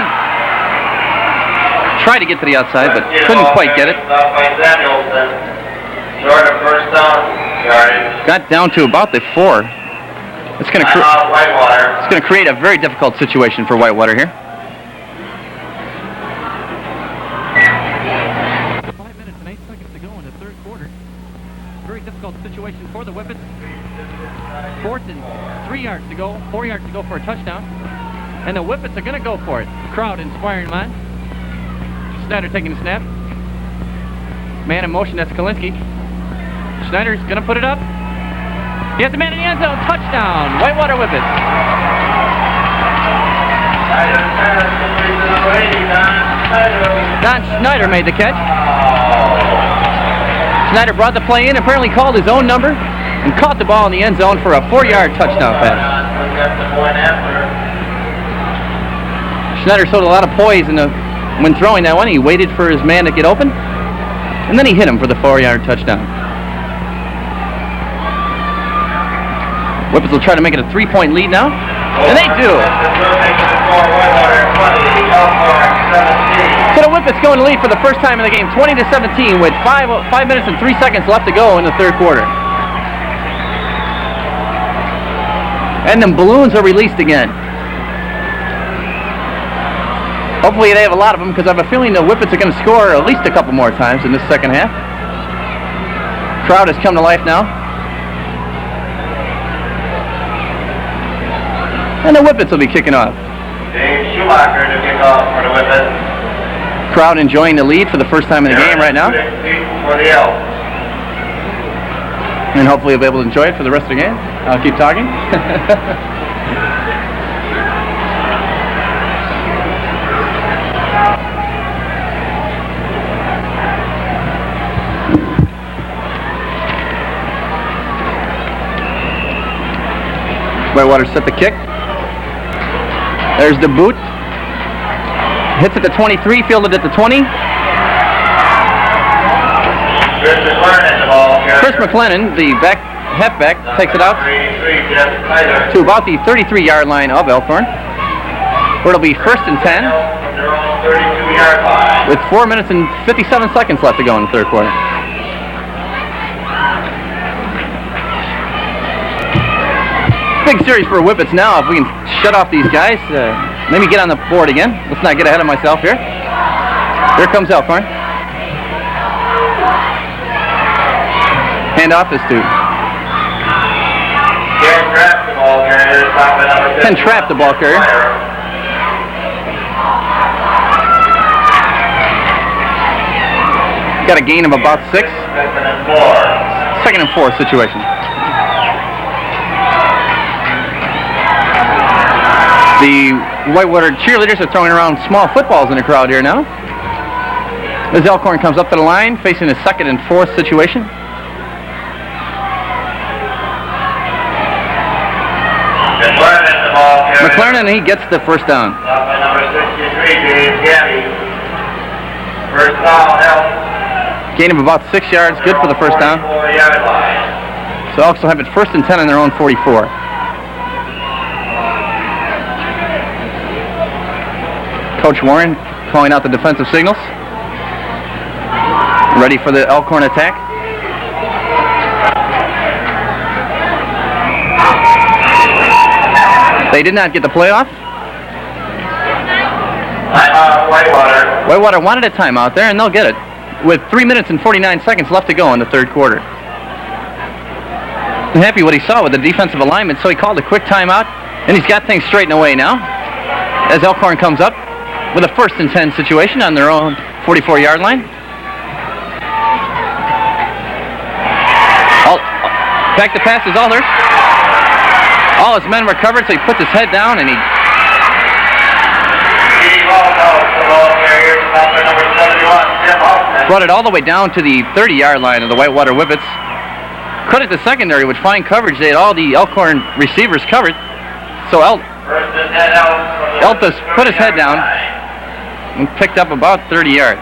Tried to get to the outside, but couldn't quite get it. Got down to about the 4. It's going to create a very difficult situation for Whitewater here. 5 minutes and 8 seconds to go in the third quarter. Very difficult situation for the Whippets. 4th and 3 yards to go, 4 yards to go for a touchdown. And the Whippets are going to go for it. Crowd inspiring them on. Schneider taking the snap. Man in motion, that's Kalinske. Schneider's going to put it up. He has the man in the end zone. Touchdown, Whitewater Whippets. Don Schneider made the catch. Schneider brought the play in, apparently called his own number, and caught the ball in the end zone for a 4-yard touchdown pass. Schneider showed a lot of poise when throwing that one. He waited for his man to get open, and then he hit him for the 4-yard touchdown. Whippets will try to make it a 3-point lead now, and they do. So the Whippets go in the lead for the first time in the game, 20-17, with 5 minutes and 3 seconds left to go in the third quarter. And the balloons are released again. Hopefully they have a lot of them, because I have a feeling the Whippets are going to score at least a couple more times in this second half. Crowd has come to life now. And the Whippets will be kicking off. Dave Schumacher to kick off for the Whippets. Crowd enjoying the lead for the first time in the game right now. For the Elks. And hopefully you'll be able to enjoy it for the rest of the game. I'll keep talking. Whitewater set the kick. There's the boot. Hits at the 23, fielded at the 20. Chris McLennan, the halfback, takes it out to about the 33-yard line of Elkhorn, where it'll be 1st and 10 with 4 minutes and 57 seconds left to go in the third quarter. Big series for Whippets now. If we can shut off these guys, maybe get on the board again. Let's not get ahead of myself here. Here comes Elkhorn. Hand off this to Ken Trapp, the ball carrier. Got a gain of about 6. 2nd and 4 situation. The Whitewater cheerleaders are throwing around small footballs in the crowd here now. As Elkhorn comes up to the line, facing a 2nd and 4 situation. McLaren, he gets the first down. Number 63, James Gabby. First down, Elks. Gain of about 6 yards, good for the first down. 44-yard line. So Elks will have it 1st and 10 on their own 44. Coach Warren calling out the defensive signals. Ready for the Elkhorn attack. They did not get the playoff. Timeout, Whitewater. Whitewater wanted a timeout there, and they'll get it with 3 minutes and 49 seconds left to go in the third quarter. I'm happy what he saw with the defensive alignment, so he called a quick timeout, and he's got things straightened away now as Elkhorn comes up with a 1st and 10 situation on their own 44-yard line. Back to pass is Alders. All his men were covered, so he puts his head down and he brought it all the way down to the 30-yard line of the Whitewater Whippets. Credit the secondary with fine coverage. They had all the Elkhorn receivers covered. So Eltas put his head down and picked up about 30 yards.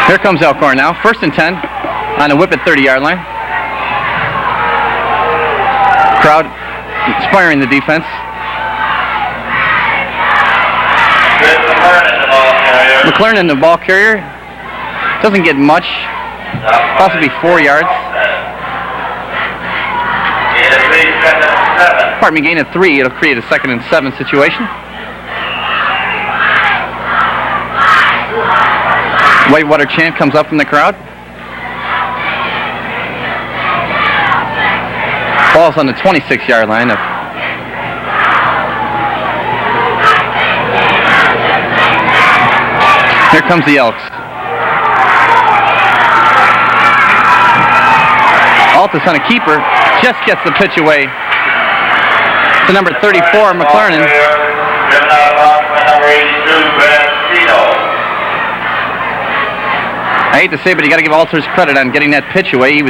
Here comes Elkhorn now. 1st and 10 on the Whippet 30-yard line. Crowd inspiring the defense. McLaren, the ball carrier, doesn't get much, possibly 4 yards. Pardon me, gain of 3. It'll create a 2nd and 7 situation. Whitewater chant comes up from the crowd. Ball's on the 26-yard line. Here comes the Elks. Altus on a keeper, just gets the pitch away to number 34, McLaren. I hate to say, but you got to give Altus credit on getting that pitch away.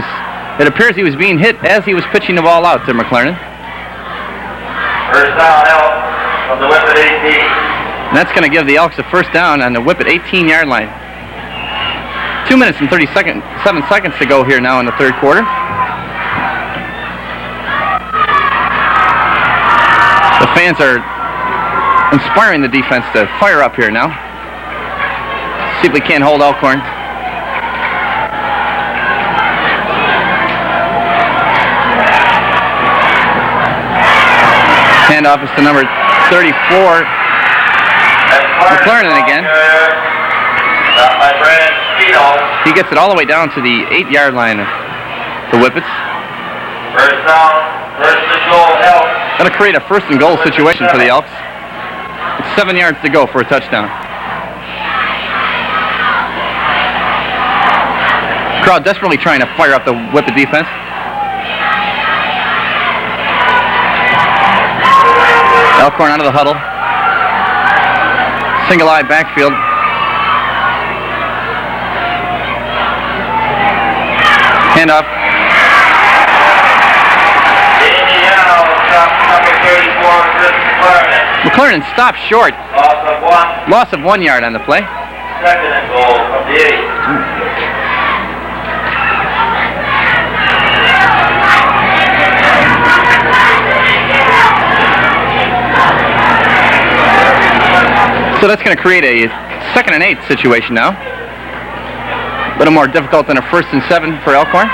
It appears he was being hit as he was pitching the ball out to McLaren. First down, Elks from the Whippet 18. And that's going to give the Elks a first down on the Whippet 18-yard line. 2 minutes and 7 seconds to go here now in the third quarter. The fans are inspiring the defense to fire up here now. See if we can't hold Elkhorn. Handoff is to number 34, McLaren again. He gets it all the way down to the 8-yard line of the Whippets. First down, first and goal, Elks. That'll create a 1st and goal situation for the Elks. It's 7 yards to go for a touchdown. Crowd desperately trying to fire up the Whippet defense. Elkhorn out of the huddle. Single eye backfield. Handoff. McLaren stopped short. Loss of 1 yard on the play. 2nd and goal from the 8. So that's going to create a 2nd and 8 situation now. A little more difficult than a 1st and 7 for Elkhorn.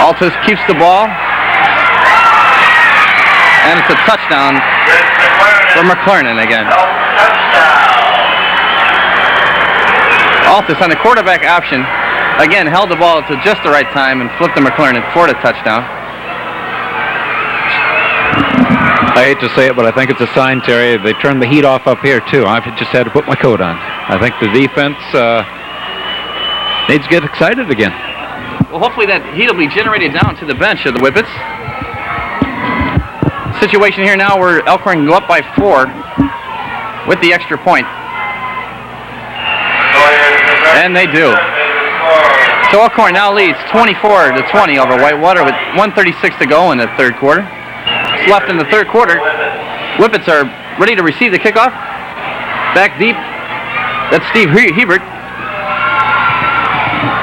Altus keeps the ball. And it's a touchdown for McLaren again. Altus on the quarterback option. Again, held the ball to just the right time and flipped to McLaren for the touchdown. I hate to say it, but I think it's a sign, Terry. They turned the heat off up here, too. I've just had to put my coat on. I think the defense needs to get excited again. Well, hopefully that heat will be generated down to the bench of the Whippets. Situation here now where Elkhorn can go up by 4 with the extra point. And they do. So Elkhorn now leads 24-20 over Whitewater with 1:36 to go in the third quarter. Left in the third quarter. Whippets are ready to receive the kickoff. Back deep. That's Steve Hebert.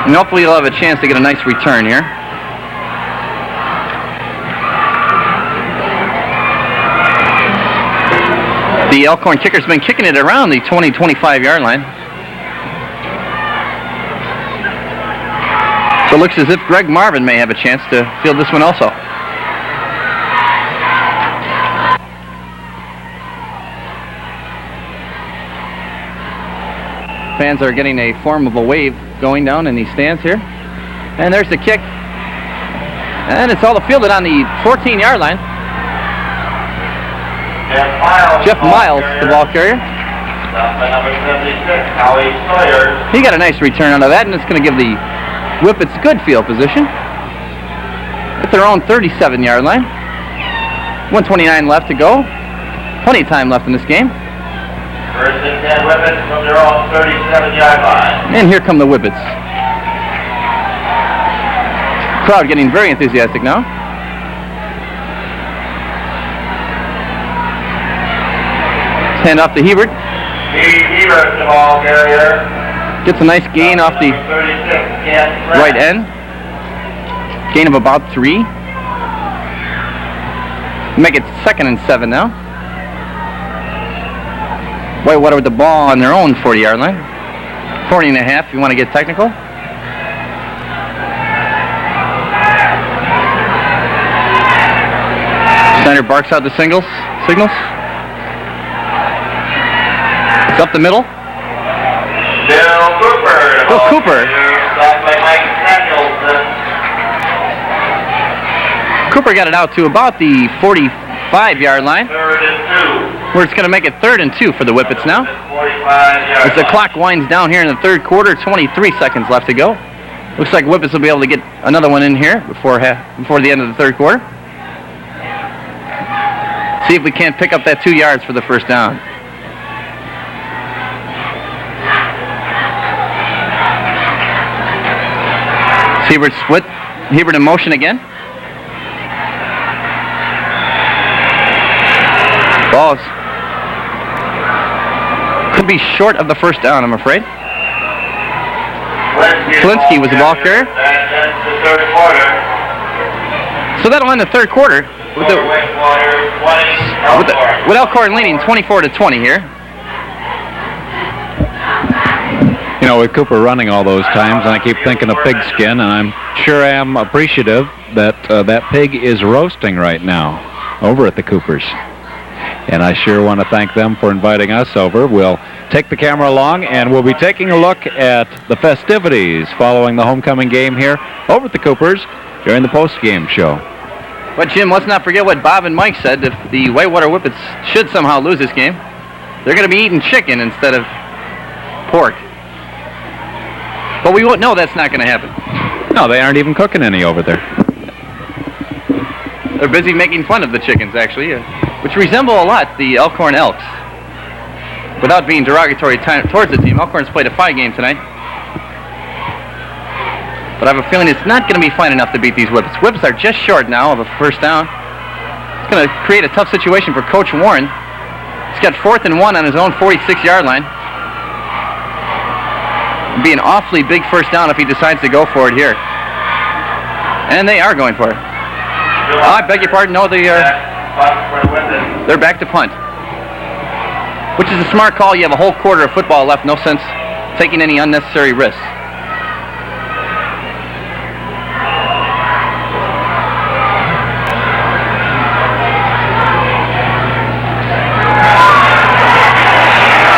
And hopefully he'll have a chance to get a nice return here. The Elkhorn kicker's been kicking it around the 20-25 yard line. So it looks as if Greg Marvin may have a chance to field this one also. Fans are getting a form of a wave going down in these stands here. And there's the kick. And it's all fielded on the 14-yard line. Jeff Miles, the ball carrier. Number 76, Howie Sawyer. He got a nice return out of that, and it's going to give the Whippets good field position at their own 37-yard line. 1:29 left to go. Plenty of time left in this game. First and 10 Whippets from their own 37-yard line. And here come the Whippets. Crowd getting very enthusiastic now. Hand off to Hebert. Hebert, the ball carrier. Gets a nice gain off the right end. Gain of about 3. Make it 2nd and 7 now. Whitewater with the ball on their own 40-yard line. 40 and a half if you want to get technical. Snyder barks out the signals. It's up the middle. Bill Cooper. Cooper got it out to about the 45-yard line. Where it's going to make it 3rd and 2 for the Whippets now. As the clock winds down here in the 3rd quarter, 23 seconds left to go. Looks like Whippets will be able to get another one in here before the end of the 3rd quarter. See if we can't pick up that 2 yards for the first down. Hebert split. Hebert in motion again. Balls. Could be short of the first down, I'm afraid. Kalinsky was the ball carrier. So that'll end the 3rd quarter with Elkhorn leading 24-20 here. You know, with Cooper running all those times, and I keep thinking of pigskin, and I'm sure I am appreciative that that pig is roasting right now over at the Coopers. And I sure want to thank them for inviting us over. We'll take the camera along, and we'll be taking a look at the festivities following the homecoming game here over at the Coopers during the post-game show. But, Jim, let's not forget what Bob and Mike said. If the Whitewater Whippets should somehow lose this game, they're going to be eating chicken instead of pork. But we won't know that's not going to happen. No, they aren't even cooking any over there. They're busy making fun of the chickens, actually, which resemble a lot the Elkhorn Elks. Without being derogatory towards the team, Elkhorn's played a 5 game tonight. But I have a feeling it's not going to be fine enough to beat these Whippets. Whippets are just short now of a first down. It's going to create a tough situation for Coach Warren. He's got 4th and 1 on his own 46-yard line. It'd be an awfully big first down if he decides to go for it here. And they are going for it. I beg your pardon, no, they're back to punt. Which is a smart call. You have a whole quarter of football left. No sense taking any unnecessary risks.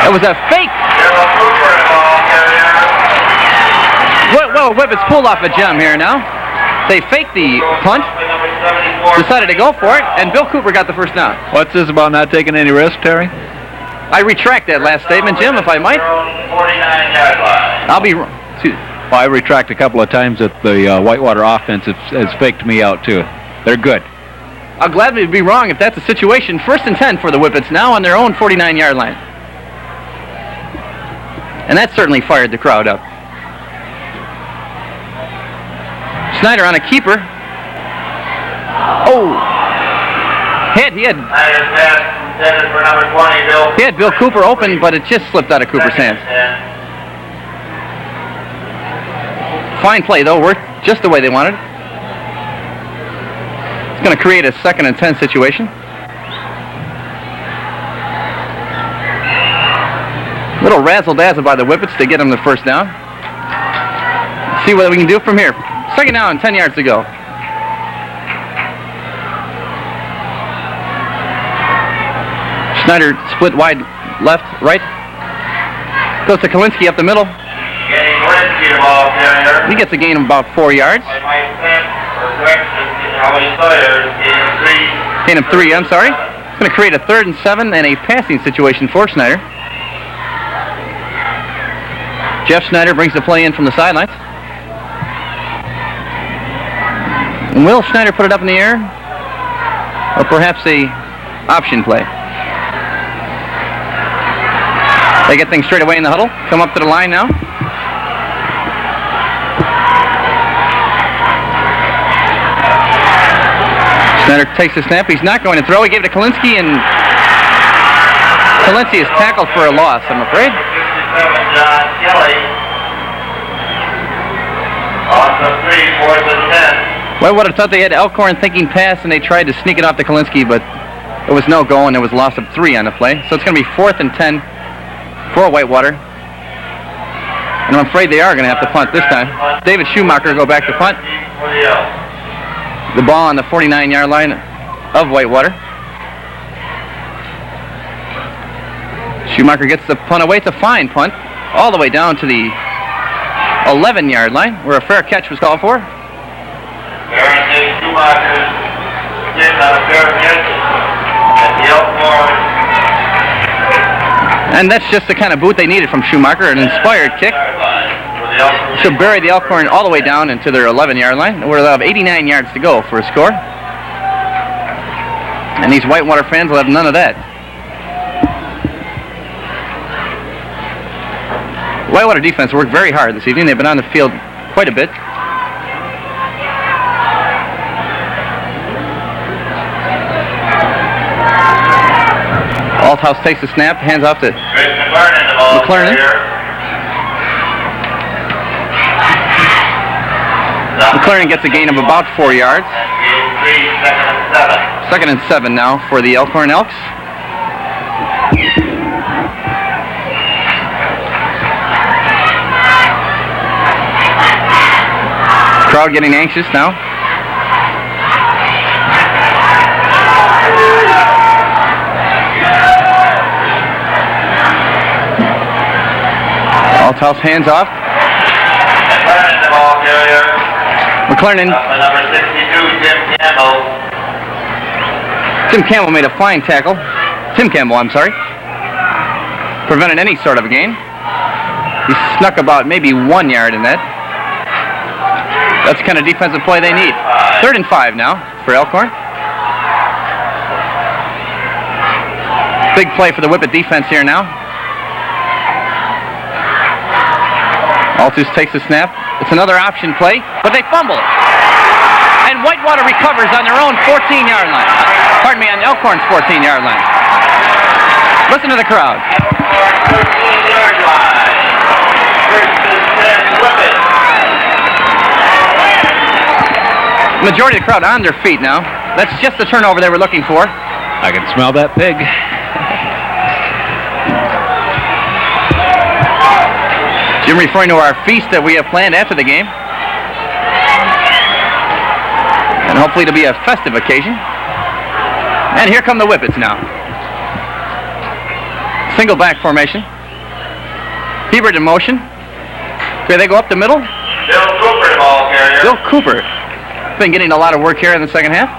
It was a fake. Well, Whippets pulled off a gem here now. They faked the punt, decided to go for it, and Bill Cooper got the first down. What's this about not taking any risk, Terry? I retract that last statement, Jim, if I might. I'll be wrong. Well, I retract a couple of times that the Whitewater offense has faked me out, too. They're good. I'll gladly be wrong if that's the situation. 1st and 10 for the Whippets now on their own 49-yard line. And that certainly fired the crowd up. Snyder on a keeper. Oh! He had Bill Cooper open, but it just slipped out of Cooper's hands. Fine play, though. Worked just the way they wanted. It's going to create a 2nd and 10 situation. Little razzle-dazzle by the Whippets to get them the first down. See what we can do from here. 2nd down, 10 yards to go. Snyder split wide left, right. Goes to Kalinsky up the middle. He gets a gain of about 4 yards. Gain of 3, I'm sorry. It's going to create a 3rd and 7 and a passing situation for Snyder. Jeff Snyder brings the play in from the sidelines. And will Snyder put it up in the air? Or perhaps a option play? They get things straight away in the huddle. Come up to the line now. Snyder takes the snap. He's not going to throw. He gave it to Kalinsky, and Kalinsky is tackled for a loss, I'm afraid. 4th and 10. Whitewater thought they had Elkhorn thinking pass, and they tried to sneak it off to Kalinsky, but it was no go, and there was a loss of 3 on the play. So it's going to be 4th and 10 for Whitewater. And I'm afraid they are going to have to punt this time. David Schumacher will go back to punt. The ball on the 49-yard line of Whitewater. Schumacher gets the punt away. It's a fine punt all the way down to the 11-yard line where a fair catch was called for. Schumacher getting on a fair catch at the Elkhorn. And that's just the kind of boot they needed from Schumacher, an inspired kick. Should bury the Elkhorn all the way down into their 11-yard line, where they'll have 89 yards to go for a score. And these Whitewater fans will have none of that. Whitewater defense worked very hard this evening. They've been on the field quite a bit. Althouse takes the snap, hands off to McClernand. McClernand gets a gain of about 4 yards. 2nd and 7 now for the Elkhorn Elks. Crowd getting anxious now. Althouse hands off. McClernand. Number 62, Tim Campbell. Tim Campbell made a fine tackle. Tim Campbell, I'm sorry. Prevented any sort of a gain. He snuck about maybe 1 yard in that. That's the kind of defensive play they need. 3rd and 5 now for Elkhorn. Big play for the Whippet defense here now. Altus takes the snap. It's another option play, but they fumble it. And Whitewater recovers on their own 14-yard line. Pardon me, on Elkhorn's 14-yard line. Listen to the crowd. 14-yard line. First and 10 Whippets. Majority of the crowd on their feet now. That's just the turnover they were looking for. I can smell that pig. Jim referring to our feast that we have planned after the game. And hopefully it'll be a festive occasion. And here come the Whippets now. Single back formation. Hebert in motion. Okay, they go up the middle. Bill Cooper, the ball carrier. Bill Cooper. Been getting a lot of work here in the second half.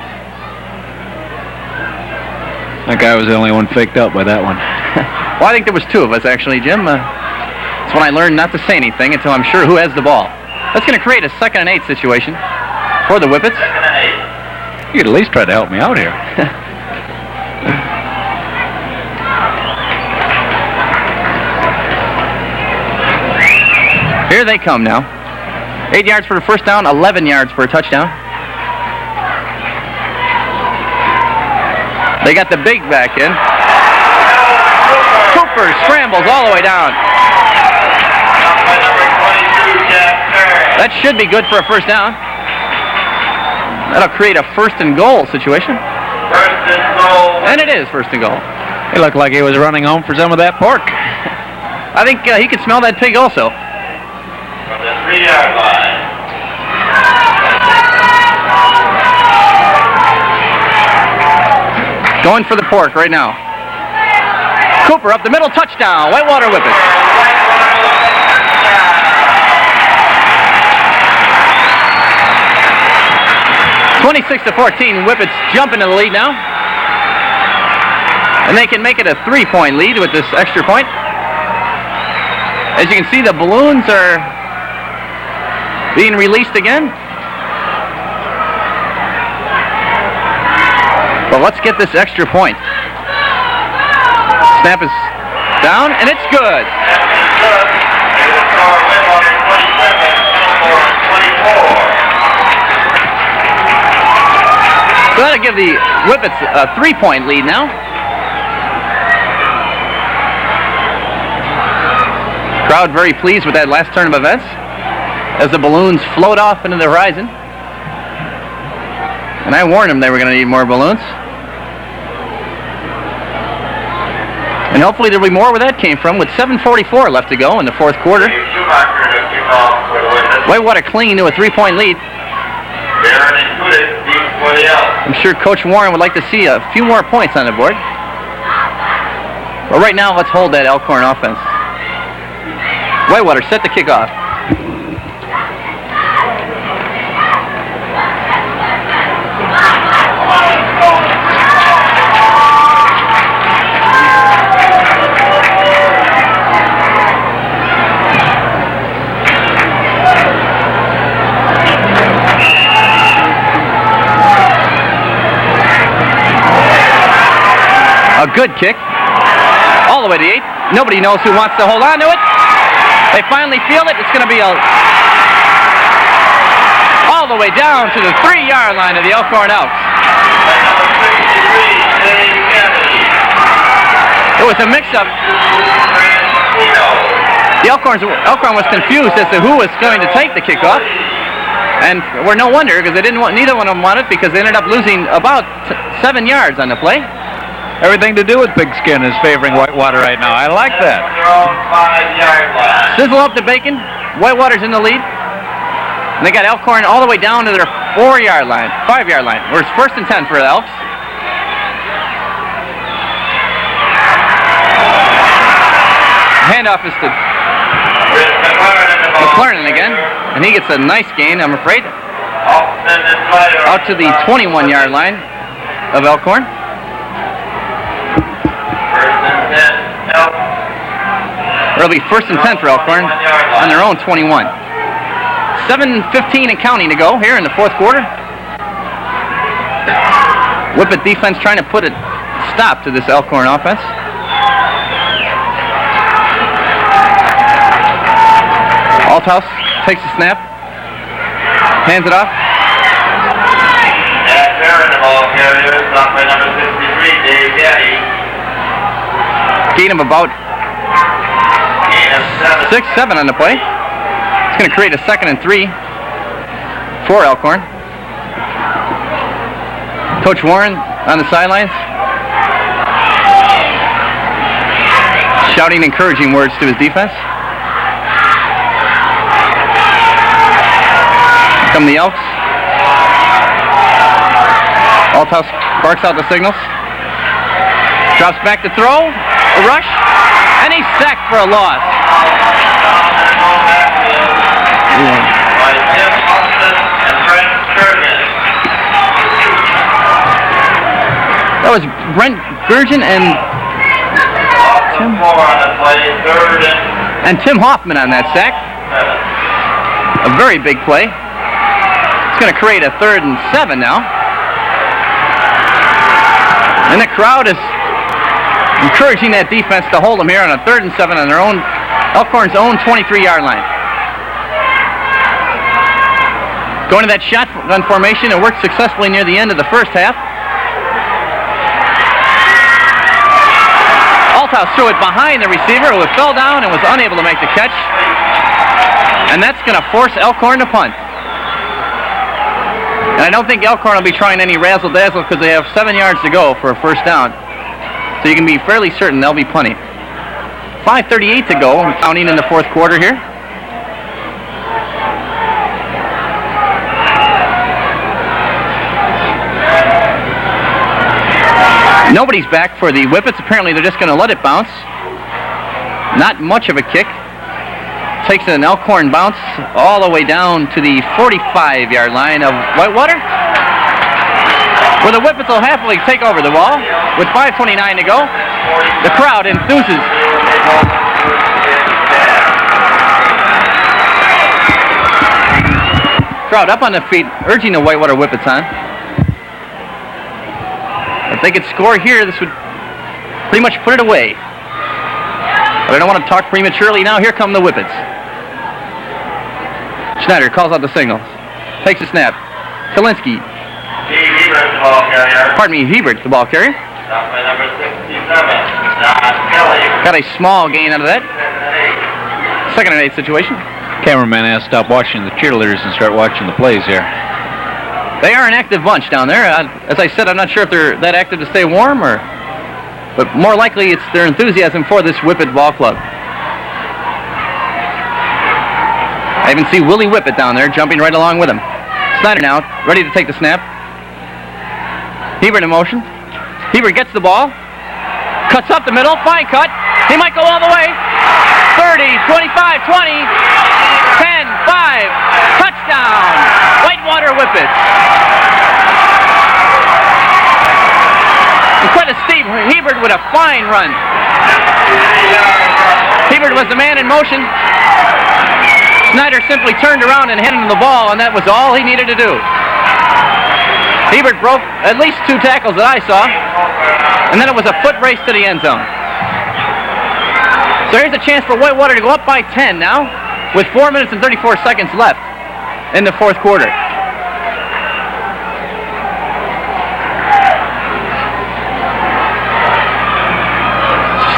That guy was the only one faked out by that one. Well, I think there was 2 of us actually, Jim. That's when I learned not to say anything until I'm sure who has the ball. That's going to create a 2nd and 8 situation for the Whippets. 2nd and 8. You could at least try to help me out here. Here they come now. 8 yards for a first down, 11 yards for a touchdown. They got the big back in. Cooper scrambles all the way down. That should be good for a first down. That'll create a 1st and goal situation. 1st and goal. And it is 1st and goal. He looked like he was running home for some of that pork. I think he could smell that pig also. From the 3-yard line. Going for the pork right now. Cooper up the middle, touchdown. Whitewater Whippets. 26-14, Whippets jump into the lead now. And they can make it a 3-point lead with this extra point. As you can see, the balloons are being released again. But let's get this extra point. Snap is down, and it's good. So that'll give the Whippets a 3-point lead now. Crowd very pleased with that last turn of events. as the balloons float off into the horizon. And I warned them they were going to need more balloons. And hopefully there'll be more where that came from with 7:44 left to go in the fourth quarter. Whitewater clinging to a 3-point lead. I'm sure Coach Warren would like to see a few more points on the board. But right now, let's hold that Elkhorn offense. Whitewater set the kickoff. A good kick. All the way to 8. Nobody knows who wants to hold on to it. They finally feel it. It's going to be all the way down to the 3-yard line of the Elkhorn Elks. It was a mix-up. The Elkhorn was confused as to who was going to take the kickoff. And we're no wonder, because neither one of them wanted it, because they ended up losing about 7 yards on the play. Everything to do with Big Skin is favoring Whitewater right now. I like that. Sizzle up the bacon. Whitewater's in the lead. And they got Elkhorn all the way down to their 5-yard line. We're first and 10 for the Elks. Handoff is to McLaren again. And he gets a nice gain, I'm afraid. Out to the 21-yard line of Elkhorn. It'll be first and 10 for Elkhorn on their own 21. 7:15 and counting to go here in the fourth quarter. Whippet defense trying to put a stop to this Elkhorn offense. Althouse takes the snap, hands it off. Gain of about 6-7 on the play. It's going to create a 2nd and 3 for Elkhorn. Coach Warren on the sidelines, shouting encouraging words to his defense. Here come the Elks. Althouse barks out the signals. Drops back to throw. A rush. And he's sacked for a loss. That was Brent Gurgen and Tim Hoffman on that sack. A very big play. It's going to create a 3rd and 7 now. And the crowd is encouraging that defense to hold them here on a 3rd and 7 on their own, Elkhorn's own 23-yard line. Going to that shotgun formation, it worked successfully near the end of the first half. Althouse threw it behind the receiver, who fell down and was unable to make the catch. And that's going to force Elkhorn to punt. And I don't think Elkhorn will be trying any razzle-dazzle because they have 7 yards to go for a first down. So you can be fairly certain they'll be punting. 5:38 to go, counting in the fourth quarter here. Nobody's back for the Whippets. Apparently they're just going to let it bounce. Not much of a kick. Takes an Elkhorn bounce all the way down to the 45-yard line of Whitewater, where the Whippets will happily take over the ball with 5:29 to go. The crowd enthuses. Crowd up on the feet, urging the Whitewater Whippets on. If they could score here, this would pretty much put it away. But I don't want to talk prematurely now. Here come the Whippets. Schneider calls out the signal. Takes a snap. Kalinsky. Hebert, the ball carrier. Number 67, John Kelly. Got a small gain out of that. 2nd and 8 situation. Cameraman has to stop watching the cheerleaders and start watching the plays here. They are an active bunch down there. As I said, I'm not sure if they're that active to stay warm, but more likely it's their enthusiasm for this Whippet ball club. I even see Willie Whippet down there jumping right along with him. Snyder now, ready to take the snap. Hebert in motion. Hebert gets the ball. Cuts up the middle. Fine cut. He might go all the way. 30, 25, 20, 10, 5. Touchdown. Whitewater Whippets. And credit Steve Hebert with a fine run. Hebert was the man in motion. Snyder simply turned around and handed him the ball, and that was all he needed to do. Hebert broke at least 2 tackles that I saw, and then it was a foot race to the end zone. So here's a chance for Whitewater to go up by 10 now, with 4 minutes and 34 seconds left in the fourth quarter.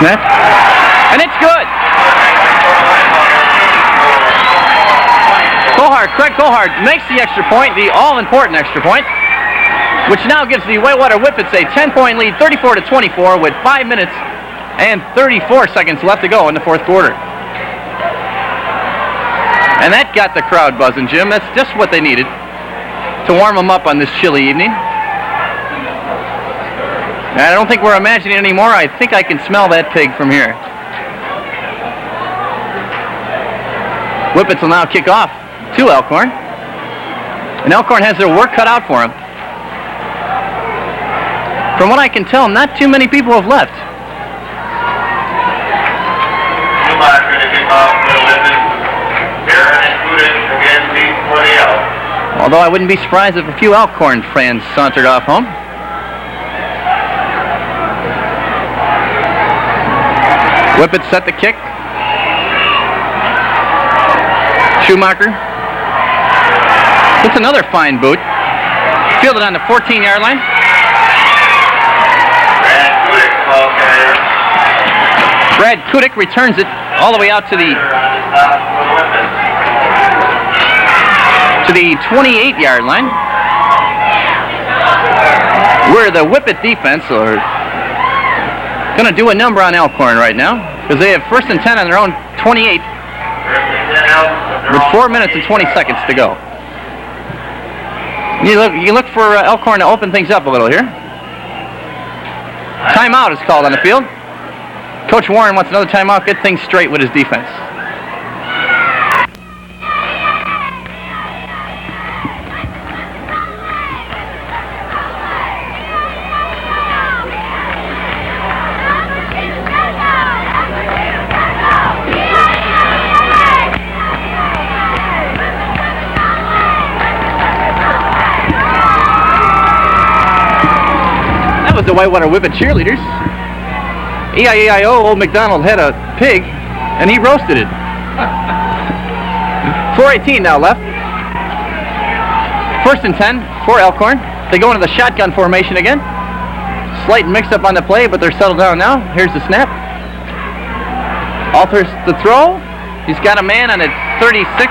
Snap, and it's good. Craig Cohart makes the extra point, the all-important extra point, which now gives the Whitewater Whippets a 10-point lead, 34-24, with 5 minutes and 34 seconds left to go in the fourth quarter. And that got the crowd buzzing, Jim. That's just what they needed to warm them up on this chilly evening. And I don't think we're imagining anymore. I think I can smell that pig from here. Whippets will now kick off to Elkhorn. And Elkhorn has their work cut out for them. From what I can tell, not too many people have left. Although I wouldn't be surprised if a few Elkhorn fans sauntered off home. Whippets set the kick. Schumacher. It's another fine boot. Fielded on the 14-yard line. Brad Kudik returns it all the way out to the 28-yard line, where the Whippet defense are going to do a number on Elkhorn right now, because they have 1st and 10 on their own 28 with 4 minutes and 20 seconds to go. You look for Elkhorn to open things up a little here. Timeout is called on the field. Coach Warren wants another timeout, get things straight with his defense. That was the Whitewater Whippet cheerleaders. E-I-E-I-O, old McDonald had a pig, and he roasted it. 4:18 now left. 1st and 10 for Elkhorn. They go into the shotgun formation again. Slight mix-up on the play, but they're settled down now. Here's the snap. Alters the throw. He's got a man on a 36.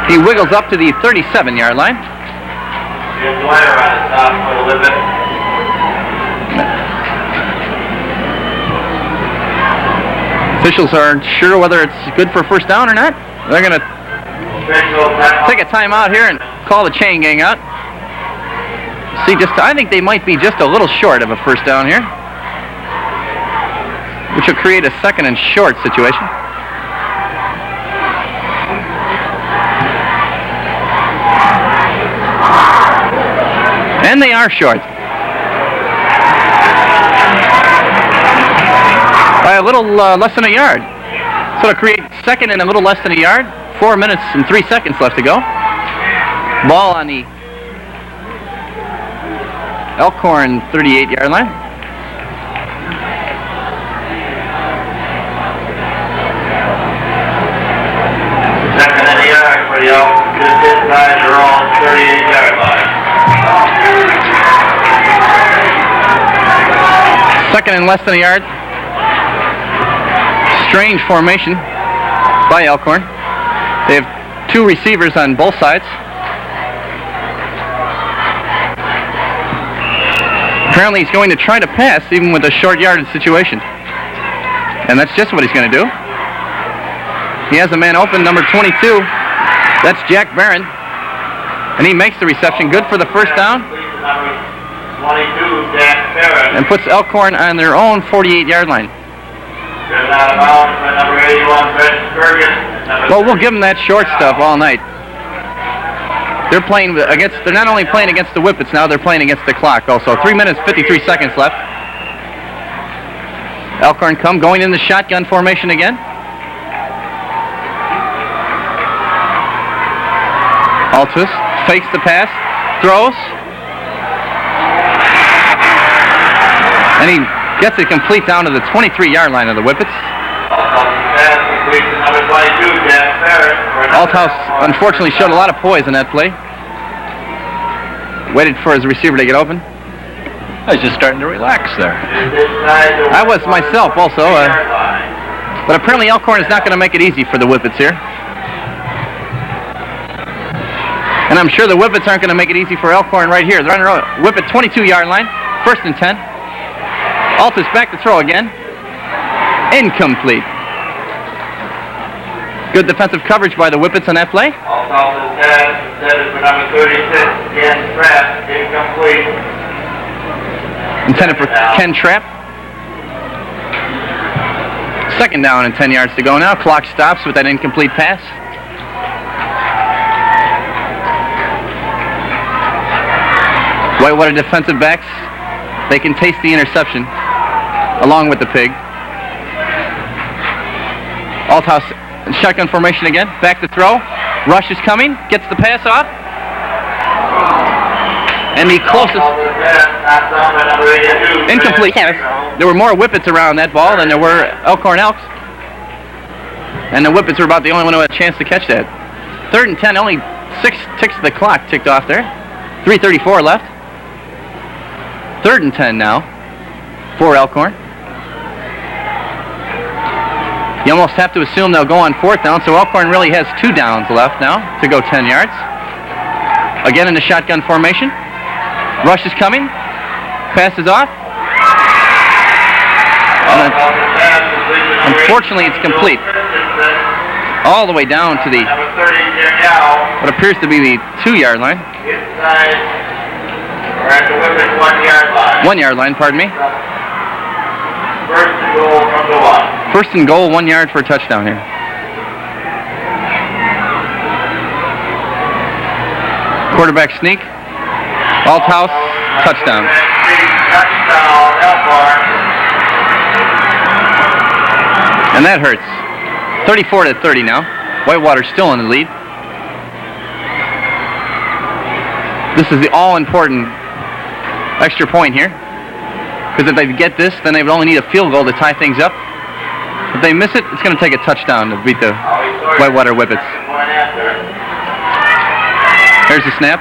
He wiggles up to the 37-yard line. Officials aren't sure whether it's good for first down or not. They're going to take a timeout here and call the chain gang out. See, I think they might be just a little short of a first down here, which will create a 2nd and short situation. And they are short. By a little less than a yard. So to create 2nd and a little less than a yard. 4 minutes and 3 seconds left to go. Ball on the Elkhorn 38-yard line. Second and a yard for the Elks, just inside their own 38-yard line. 2nd and less than a yard. Strange formation. by Elkhorn. They have 2 receivers on both sides. Apparently he's going to try to pass even with a short yardage situation. And that's just what he's going to do. He has a man open, number 22. That's Jack Barron. And he makes the reception. Good for the first down. And puts Elkhorn on their own 48-yard line. Well, we'll give them that short stuff all night. They're playing against, they're not only playing against the Whippets now, they're playing against the clock also. 3 minutes, 53 seconds left. Elkhorn going in the shotgun formation again. Altus fakes the pass, throws. And he gets it complete down to the 23-yard line of the Whippets. Althouse unfortunately showed a lot of poise in that play. Waited for his receiver to get open. I was just starting to relax there. I was myself also. But apparently Elkhorn is not going to make it easy for the Whippets here. And I'm sure the Whippets aren't going to make it easy for Elkhorn right here. They're on their Whippet 22-yard line. 1st and 10. Altus back to throw again. Incomplete. Good defensive coverage by the Whippets on that play. Intended for number 36, Ken Trapp, incomplete. Intended for Ken Trapp. 2nd down and 10 yards to go now. Clock stops with that incomplete pass. Whitewater defensive backs, they can taste the interception along with the pig. Althouse shotgun formation again, back to throw. Rush is coming, gets the pass off. And the closest. Incomplete. There were more Whippets around that ball than there were Elkhorn Elks. And the Whippets were about the only one who had a chance to catch that. 3rd and 10, only 6 ticks of the clock ticked off there. 3:34 left. 3rd and 10 now for Elkhorn. You almost have to assume they'll go on 4th down, so Elkhorn really has 2 downs left now to go 10 yards. Again in the shotgun formation. Rush is coming. Passes off. Unfortunately, it's complete. All the way down to the what appears to be the 2-yard line. 1-yard line, pardon me. 1st and goal from the 1. 1st and goal, 1 yard for a touchdown here. Quarterback sneak. Althouse, touchdown. Touchdown, Elkhorn. And that hurts. 34-30 now. Whitewater still in the lead. This is the all-important extra point here. Because if they get this, then they would only need a field goal to tie things up. If they miss it, it's going to take a touchdown to beat the Whitewater Whippets. Here's the snap.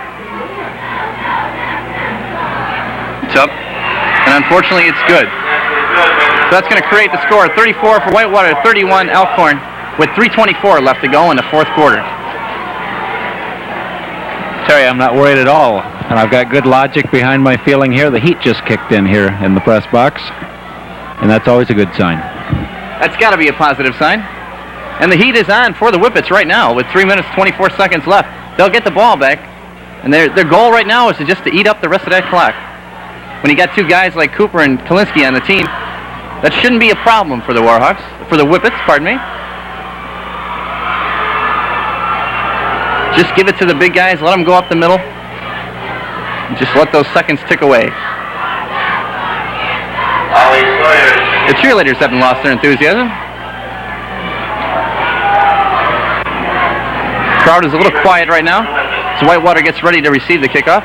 It's up. And unfortunately, it's good. So that's going to create the score 34 for Whitewater, 31 Elkhorn, with 3:24 left to go in the 4th quarter. Terry, I'm not worried at all. And I've got good logic behind my feeling here. The heat just kicked in here in the press box. And that's always a good sign. That's got to be a positive sign. And the heat is on for the Whippets right now with 3 minutes, 24 seconds left. They'll get the ball back. And their goal right now is to eat up the rest of that clock. When you got 2 guys like Cooper and Kalinsky on the team, that shouldn't be a problem for the Warhawks, for the Whippets, pardon me. Just give it to the big guys, let them go up the middle. And just let those seconds tick away. The cheerleaders haven't lost their enthusiasm. Crowd is a little quiet right now, so Whitewater gets ready to receive the kickoff.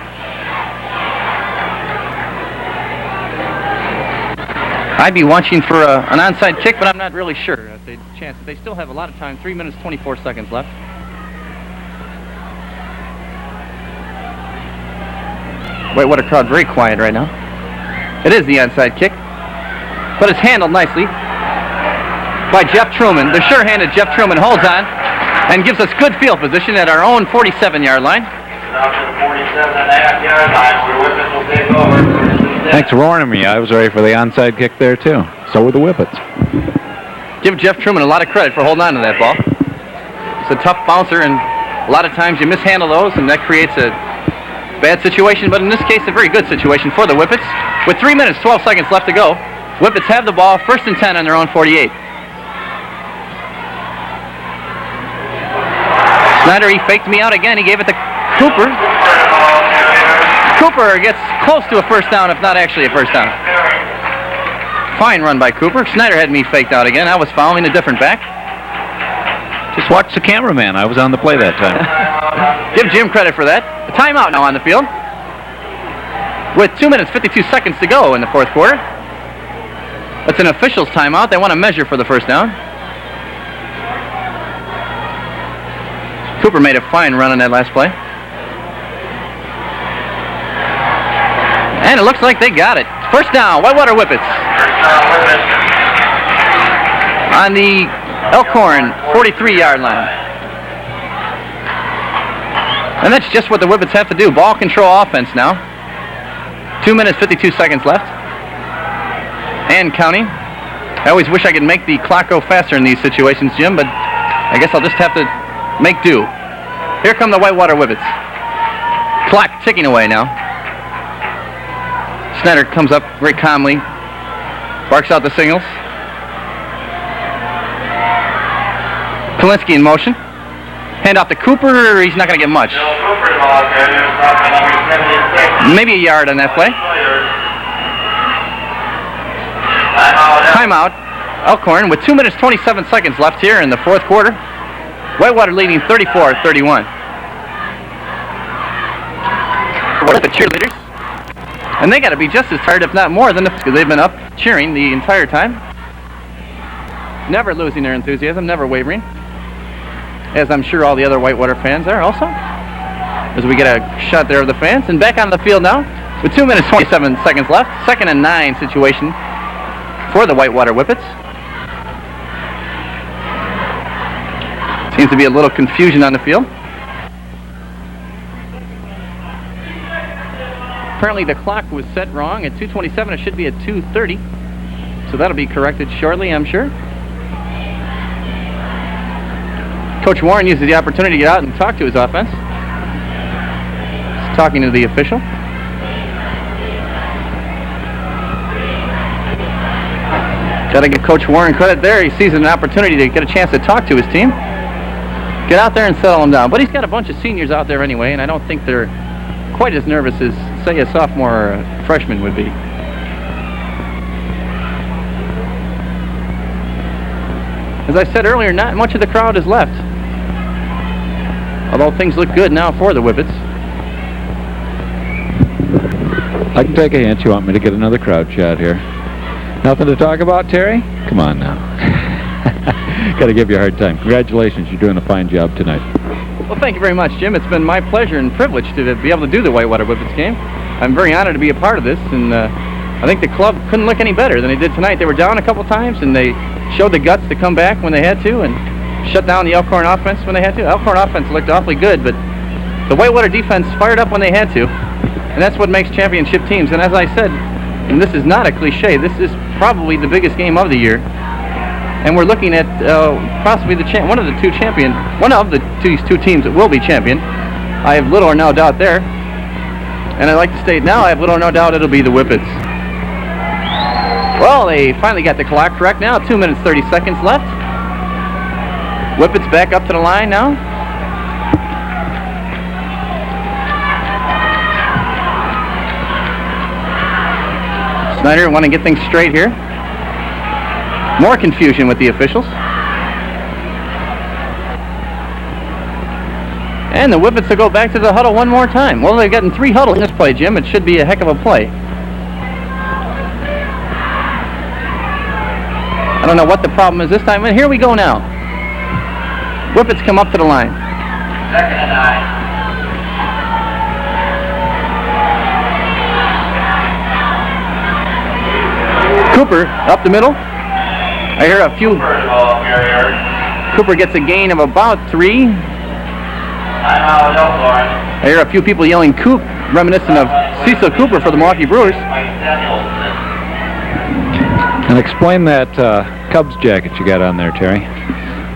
I'd be watching for an onside kick, but I'm not really sure. They still have a lot of time, 3 minutes, 24 seconds left. Whitewater crowd very quiet right now. It is the onside kick, but it's handled nicely. by Jeff Truman. The sure-handed Jeff Truman holds on and gives us good field position at our own 47-yard line. Out to the 47.5-yard line where Whippets will take over. Thanks for warning me. I was ready for the onside kick there, too. So were the Whippets. Give Jeff Truman a lot of credit for holding on to that ball. It's a tough bouncer, and a lot of times you mishandle those, and that creates a bad situation, but in this case, a very good situation for the Whippets. With 3 minutes, 12 seconds left to go, Whippets have the ball, 1st and 10 on their own 48. Snyder, he faked me out again. He gave it to Cooper. Cooper gets close to a first down, if not actually a first down. Fine run by Cooper. Snyder had me faked out again. I was following a different back. Just watch the cameraman. I was on the play that time. Give Jim credit for that. A timeout now on the field. With 2 minutes, 52 seconds to go in the fourth quarter. It's an official's timeout. They want to measure for the first down. Cooper made a fine run on that last play. And it looks like they got it. First down, Whitewater Whippets. On the Elkhorn 43-yard line. And that's just what the Whippets have to do. Ball control offense now. 2 minutes, 52 seconds left. And counting. I always wish I could make the clock go faster in these situations, Jim, but I guess I'll just have to make do. Here come the Whitewater Whippets. Clock ticking away now. Snyder comes up very calmly, barks out the signals. Kalinsky in motion. Hand off to Cooper. He's not going to get much. Maybe a yard on that play. Timeout. Elkhorn with 2 minutes, 27 seconds left here in the fourth quarter. Whitewater leading 34-31. What are the cheerleaders? And they got to be just as tired, if not more, than because they've been up cheering the entire time. Never losing their enthusiasm, never wavering. As I'm sure all the other Whitewater fans are also. As we get a shot there of the fans. And back on the field now with 2 minutes, 27 seconds left. 2nd and 9 situation for the Whitewater Whippets. Seems to be a little confusion on the field. Apparently the clock was set wrong at 2:27. It should be at 2:30. So that'll be corrected shortly, I'm sure. Coach Warren uses the opportunity to get out and talk to his offense. He's talking to the official. Got to give Coach Warren credit there. He sees an opportunity to get a chance to talk to his team. Get out there and settle them down. But he's got a bunch of seniors out there anyway, and I don't think they're quite as nervous as, say, a sophomore or a freshman would be. As I said earlier, not much of the crowd is left. Although things look good now for the Whippets. I can take a hint. You want me to get another crowd shot here? Nothing to talk about, Terry? Come on now. Got to give you a hard time. Congratulations. You're doing a fine job tonight. Well, thank you very much, Jim. It's been my pleasure and privilege to be able to do the Whitewater Whippets game. I'm very honored to be a part of this, and I think the club couldn't look any better than they did tonight. They were down a couple times, and they showed the guts to come back when they had to and shut down the Elkhorn offense when they had to. Elkhorn offense looked awfully good, but the Whitewater defense fired up when they had to, and that's what makes championship teams. And as I said, and this is not a cliche, this is probably the biggest game of the year. And we're looking at possibly one of the two teams that will be champion. I have little or no doubt there. And I'd like to state now, I have little or no doubt it'll be the Whippets. Well, they finally got the clock correct now. 2 minutes, 30 seconds left. Whippets back up to the line now. Snyder want to get things straight here. More confusion with the officials. And the Whippets will go back to the huddle one more time. Well, they've gotten 3 huddles in this play, Jim. It should be a heck of a play. I don't know what the problem is this time. And here we go now. Whippets come up to the line. 2nd and 9. Cooper up the middle. I hear a few. Cooper gets a gain of about 3. I hear a few people yelling "Coop," reminiscent of Cecil Cooper for the Milwaukee Brewers. And explain that Cubs jacket you got on there, Terry.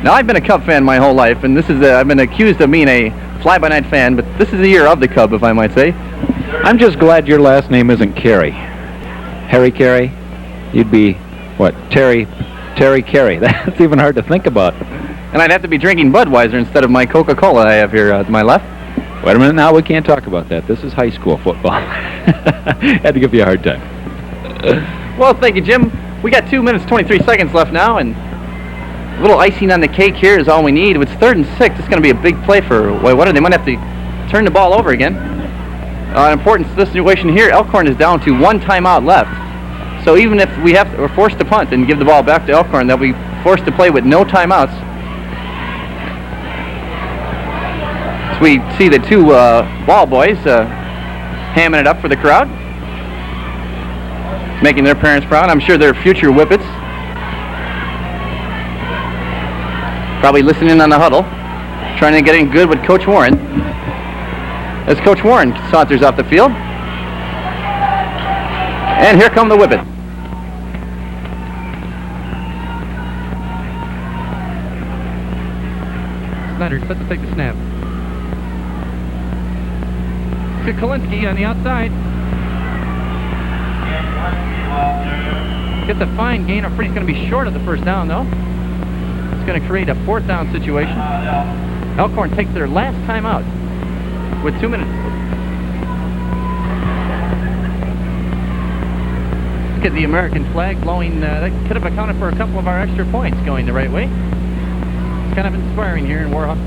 Now, I've been a Cub fan my whole life, and this is I've been accused of being a fly-by-night fan, but this is the year of the Cub, if I might say. I'm just glad your last name isn't Carey. Harry Carey? You'd be, what, Terry Carey. That's even hard to think about. And I'd have to be drinking Budweiser instead of my Coca-Cola I have here to my left. Wait a minute, now we can't talk about that. This is high school football. Had to give you a hard time. Well, thank you, Jim. We got 2 minutes, 23 seconds left now, and a little icing on the cake here is all we need. It's 3rd and 6. It's going to be a big play for Whitewater. They might have to turn the ball over again. An important situation here, Elkhorn is down to 1 timeout left. So even if we're forced to punt and give the ball back to Elkhorn, they'll be forced to play with no timeouts. So we see the 2 ball boys hamming it up for the crowd, making their parents proud. I'm sure they're future Whippets. Probably listening on the huddle, trying to get in good with Coach Warren. As Coach Warren saunters off the field. And here come the Whippets. Snyder's set to take the snap. To Kalinsky on the outside. Gets a fine gain. I'm afraid he's going to be short of the first down, though. It's going to create a 4th down situation. Elkhorn takes their last timeout with 2 minutes. Look at the American flag blowing. That could have accounted for a couple of our extra points going the right way. It's kind of inspiring here in Warhawk.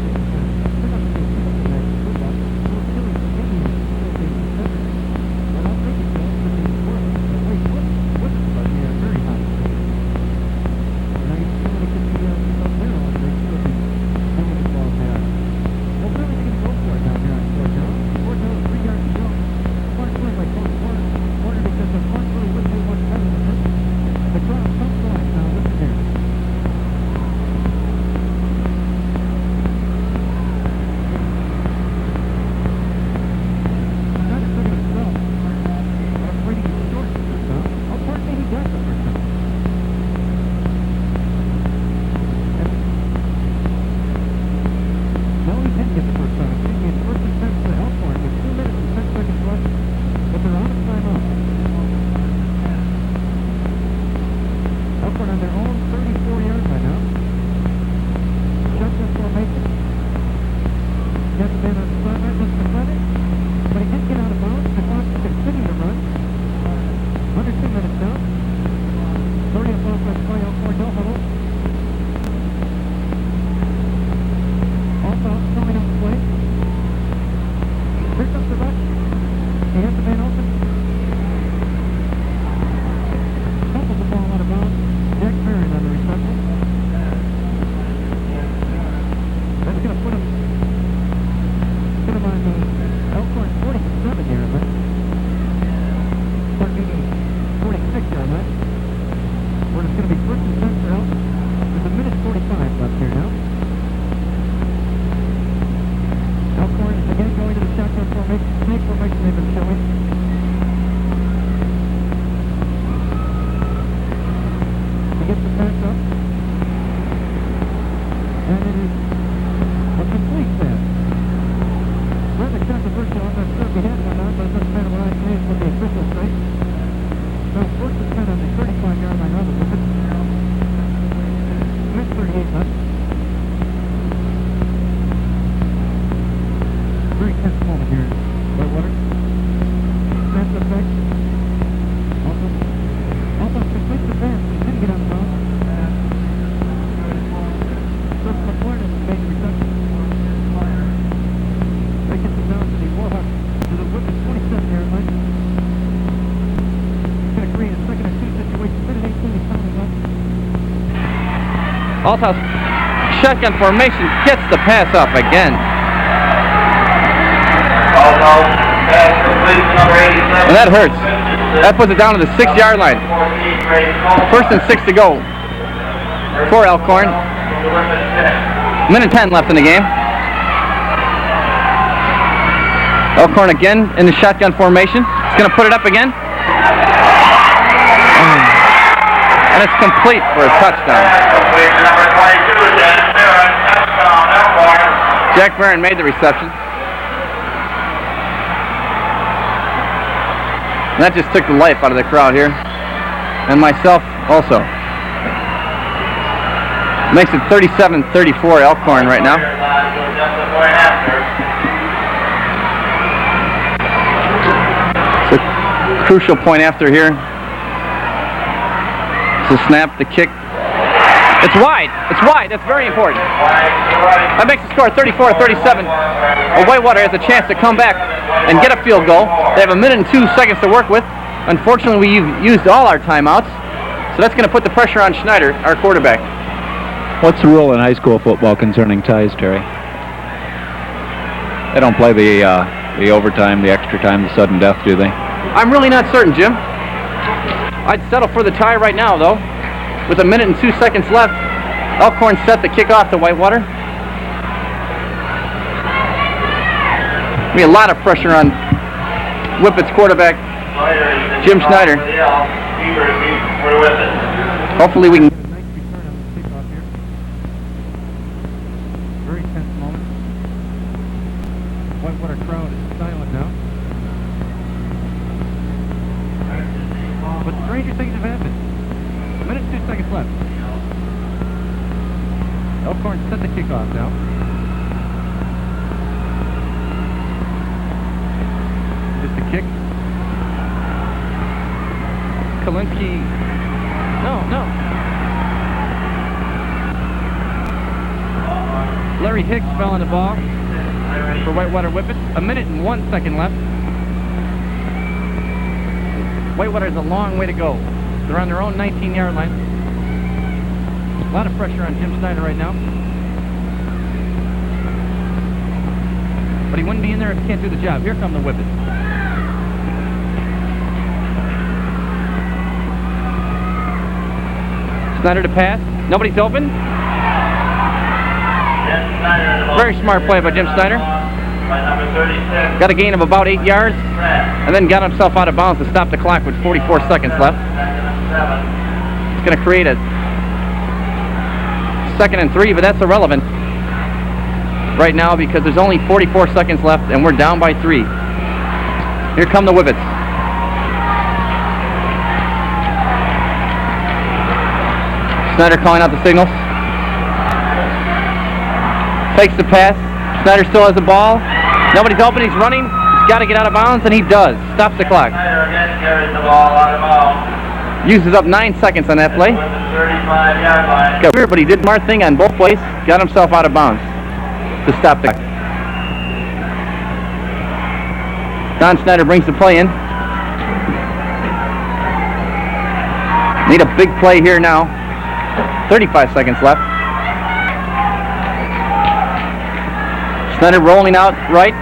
Althouse shotgun formation gets the pass off again. And that hurts. That puts it down to the 6-yard line. 1st and 6 to go. for Elkhorn. Minute 10 left in the game. Elkhorn again in the shotgun formation. He's going to put it up again. And it's complete for a touchdown. Jack Barron made the reception. And that just took the life out of the crowd here. And myself also. Makes it 37-34 Elkhorn right now. It's a crucial point after here. It's a snap, the kick. It's wide. It's wide. That's very important. That makes the score 34-37. Whitewater has a chance to come back and get a field goal. They have a minute and 2 seconds to work with. Unfortunately, we've used all our timeouts. So that's going to put the pressure on Schneider, our quarterback. What's the rule in high school football concerning ties, Terry? They don't play the overtime, the extra time, the sudden death, do they? I'm really not certain, Jim. I'd settle for the tie right now, though. With a minute and 2 seconds left, Elkhorn set the kickoff to Whitewater. Be a lot of pressure on Whippets quarterback Jim Schneider. Hopefully we can. Nice return on the kickoff here. Very tense moment. Whitewater crowd is silent now. But stranger things have happened. A minute and 2 seconds left. Elkhorn set the kickoff now. Just a kick. Kalinsky. No. Larry Hicks fell on the ball for Whitewater Whippets. A minute and 1 second left. Whitewater's a long way to go. They're on their own 19-yard line. A lot of pressure on Jim Schneider right now. But he wouldn't be in there if he can't do the job. Here come the Whippets. Schneider to pass. Nobody's open. Very smart play by Jim Schneider. Got a gain of about 8 yards, and then got himself out of bounds to stop the clock with 44 seconds left. It's going to create a 2nd and 3, but that's irrelevant right now because there's only 44 seconds left, and we're down by 3. Here come the Whippets. Schneider calling out the signals. Takes the pass. Schneider still has the ball. Nobody's open. He's running. He's got to get out of bounds, and he does. Stops the clock. Uses up 9 seconds on that play. Got weird, but he did a smart thing on both plays. Got himself out of bounds to stop the clock. Don Schneider brings the play in. Need a big play here now. 35 seconds left. Schneider rolling out right.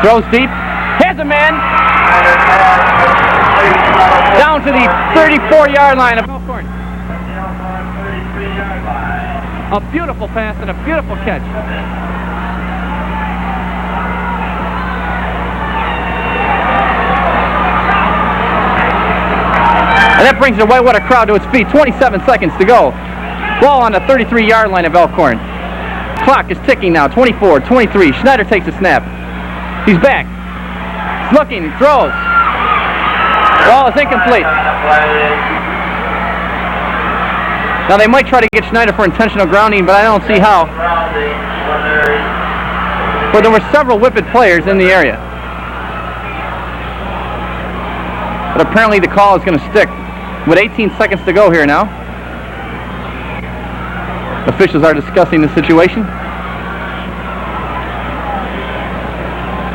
Throws deep. Has a man. Down to the 34-yard line of Elkhorn. A beautiful pass and a beautiful catch. And that brings the Whitewater crowd to its feet. 27 seconds to go. Ball on the 33-yard line of Elkhorn. Clock is ticking now. 24, 23. Schneider takes a snap. He's back. He's looking. He throws. Ball is incomplete. Now they might try to get Schneider for intentional grounding, but I don't see how. But there were several Whippet players in the area. But apparently the call is going to stick. With 18 seconds to go here now. Officials are discussing the situation.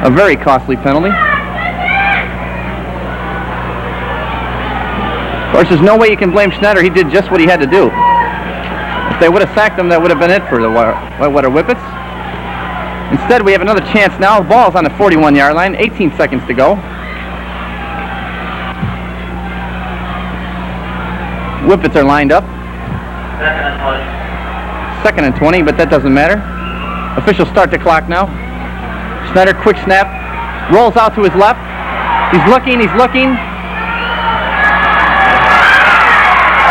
A very costly penalty. Of course, there's no way you can blame Schneider. He did just what he had to do. If they would have sacked him, that would have been it for the Whitewater Whippets. Instead, we have another chance now. The ball's on the 41-yard line. 18 seconds to go. Whippets are lined up. Second and 20, but that doesn't matter. Officials start the clock now. Schneider, quick snap. Rolls out to his left. He's looking.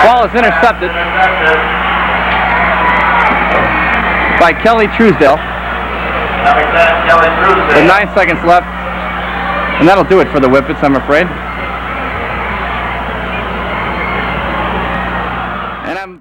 Ball is intercepted by Kelly Truesdale. With 9 seconds left. And that'll do it for the Whippets, I'm afraid.